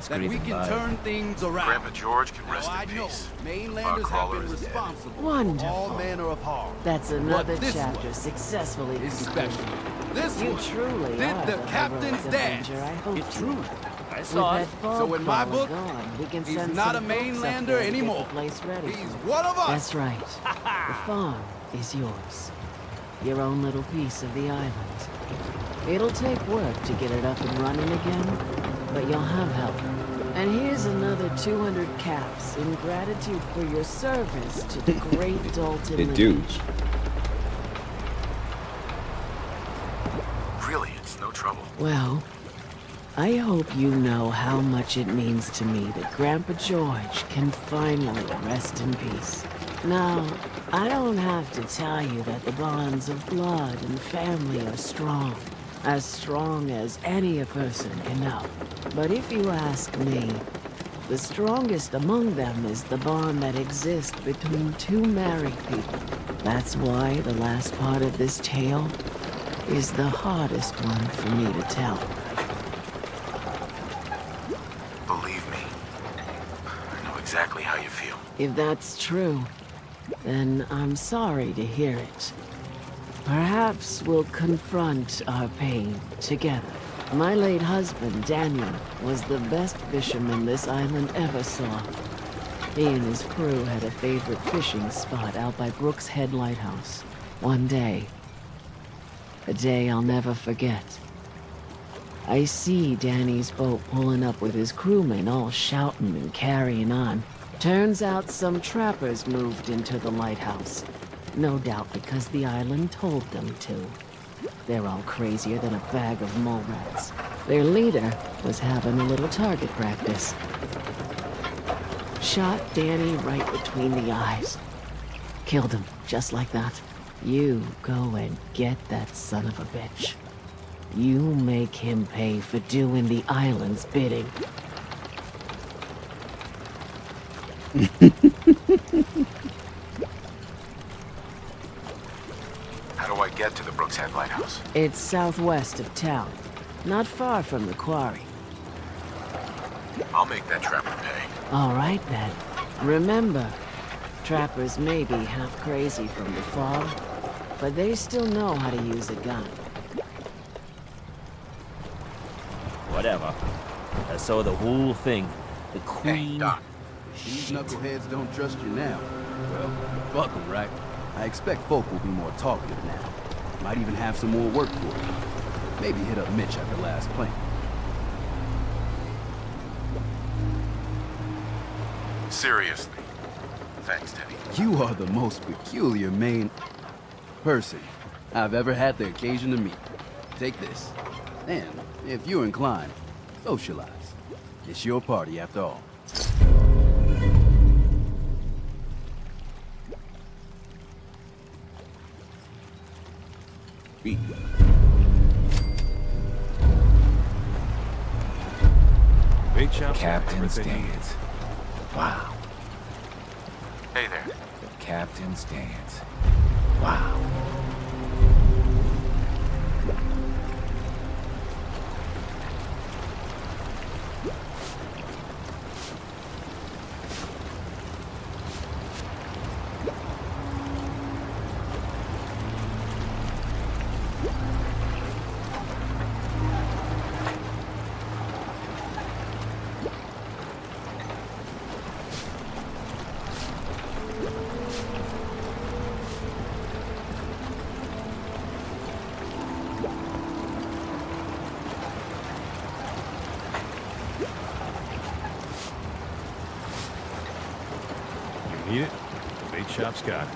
that we can turn things around. Grandpa George can rest in peace. Mainlanders have been responsible Wonderful. for all manner of harm. That's another this chapter successfully is concluded. special. This You one truly did are the the captain's heroic dance. Avenger I hoped It's you true. were. I With saw that it. fog So in my crawler book, gone, we can he's send not some a folks up mainlander there to get anymore. the place ready He's for it. one of us. That's right. The farm is yours. Your own little piece of the island. It'll take work to get it up and running again, but you'll have help. And here's another 200 caps in gratitude for your service to the great Dalton They lineage. do. Really, it's no trouble. Well, I hope you know how much it means to me that Grandpa George can finally rest in peace. Now, I don't have to tell you that the bonds of blood and family are strong. As strong as any a person can know. But if you ask me, the strongest among them is the bond that exists between two married people. That's why the last part of this tale is the hardest one for me to tell. Believe me, I know exactly how you feel. If that's true, then I'm sorry to hear it. Perhaps we'll confront our pain together. My late husband, Daniel, was the best fisherman this island ever saw. He and his crew had a favorite fishing spot out by Brooks Head Lighthouse. One day, a day I'll never forget, I see Danny's boat pulling up with his crewmen all shouting and carrying on. Turns out some trappers moved into the lighthouse. No doubt because the island told them to. They're all crazier than a bag of mole rats. Their leader was having a little target practice. Shot Danny right between the eyes. Killed him, just like that. You go and get that son of a bitch. You make him pay for doing the island's bidding. How do I get to the Brooks Head Lighthouse? It's southwest of town, not far from the quarry. I'll make that trapper pay. All right then. Remember, trappers may be half crazy from the fog, but they still know how to use a gun. Whatever. I saw the whole thing. The Queen. Hey, Doc. These knuckleheads don't trust you now. Well, fuck them, right? I expect folk will be more talkative now. Might even have some more work for you. Maybe hit up Mitch at the last plant. Seriously. Thanks, Teddy. You are the most peculiar main person I've ever had the occasion to meet. Take this. And, if you're inclined, socialize. It's your party after all. Bait shop. Captain's dance. Wow. Hey there. The captain's dance. Wow. Need it? The bait shop's got it.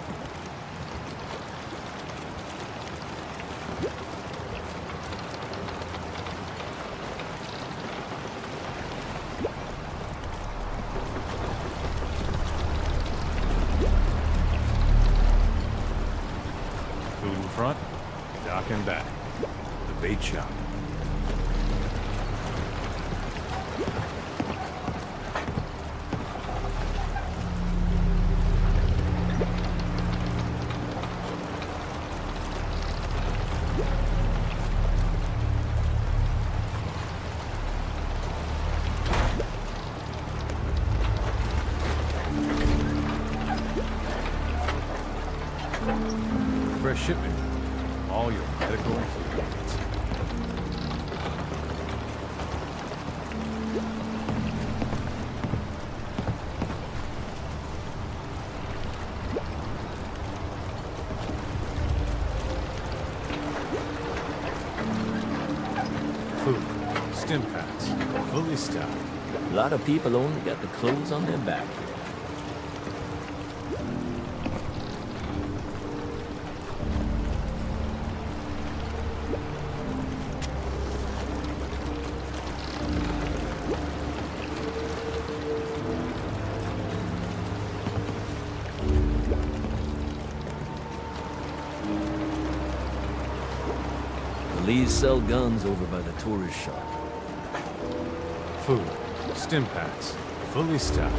Food in front, dock and back. The bait shop. Fresh shipment. All your medical and food needs. Food, stim packs, fully stocked. A lot of people only got the clothes on their back. The Lees sell guns over by the tourist shop. Food, stim packs, fully stocked.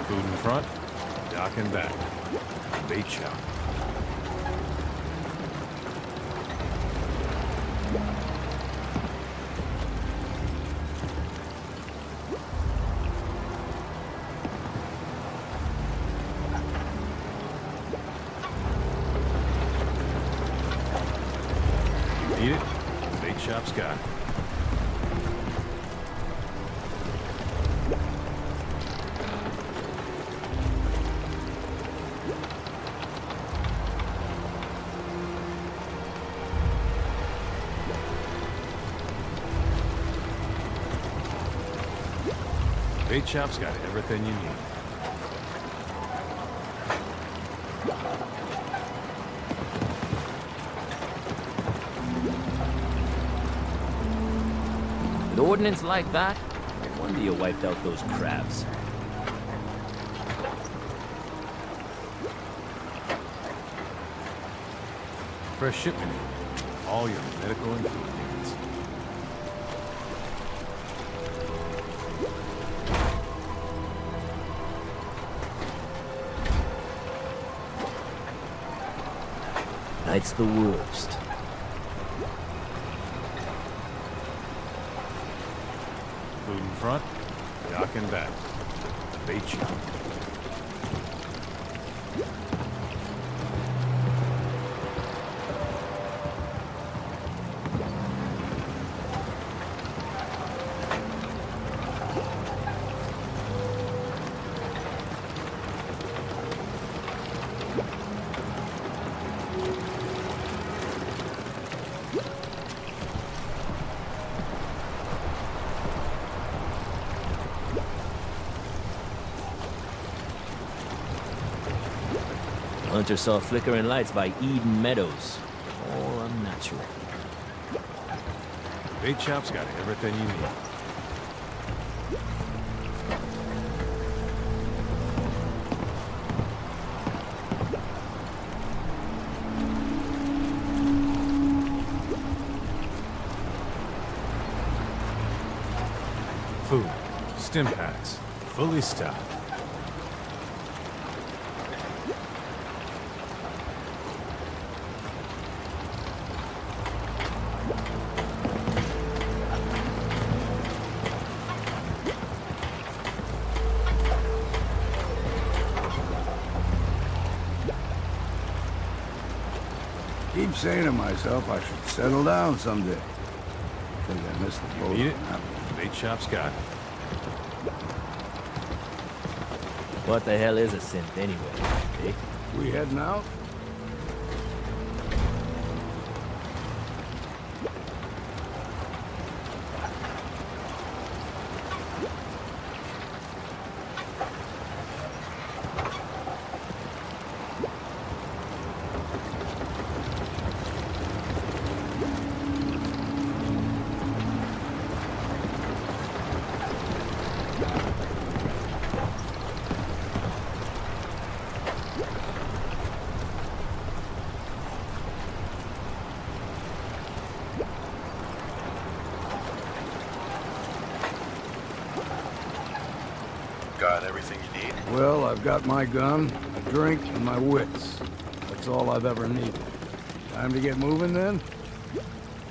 Food in front, dock and back. Bait shop. You need it? The bait shop's got it. Bait shop's got everything you need. With ordnance like that, no wonder you wiped out those crabs. Fresh shipment. All your medical and food needs. Night's the worst. Food in front, dock in back. Bait shop. Hunter saw flickering lights by Eden Meadows. All unnatural. Bait shop's got everything you need. Food, stim packs, fully stocked. Keep saying to myself I should settle down someday. Think I missed the boat. Need it? Bait shop's got it. What the hell is a synth anyway, eh? We heading out? Got everything you need? Well, I've got my gun, a drink, and my wits. That's all I've ever needed. Time to get moving then?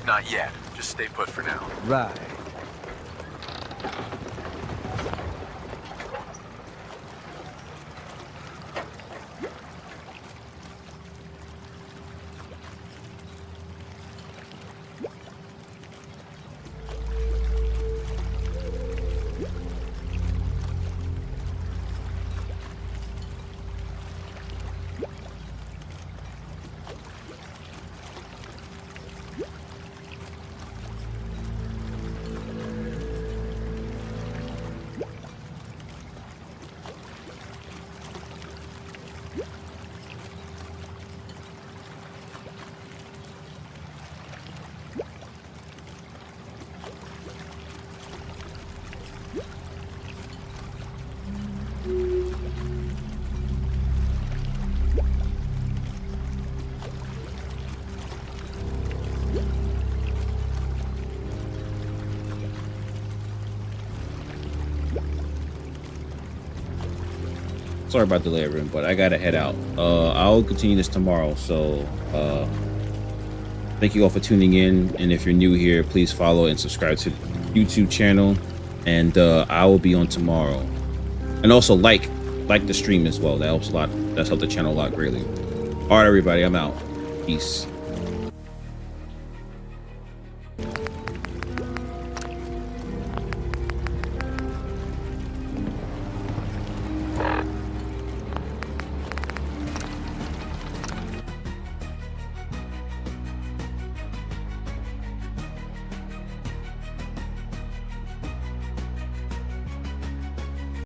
Not yet. Just stay put for now. Right. Sorry about the delay, everyone, but I gotta head out. I'll continue this tomorrow, so thank you all for tuning in, and if you're new here, please follow and subscribe to the YouTube channel, and I will be on tomorrow. And also like the stream as well. That helps a lot. That's helped the channel a lot greatly. All right, everybody, I'm out. Peace.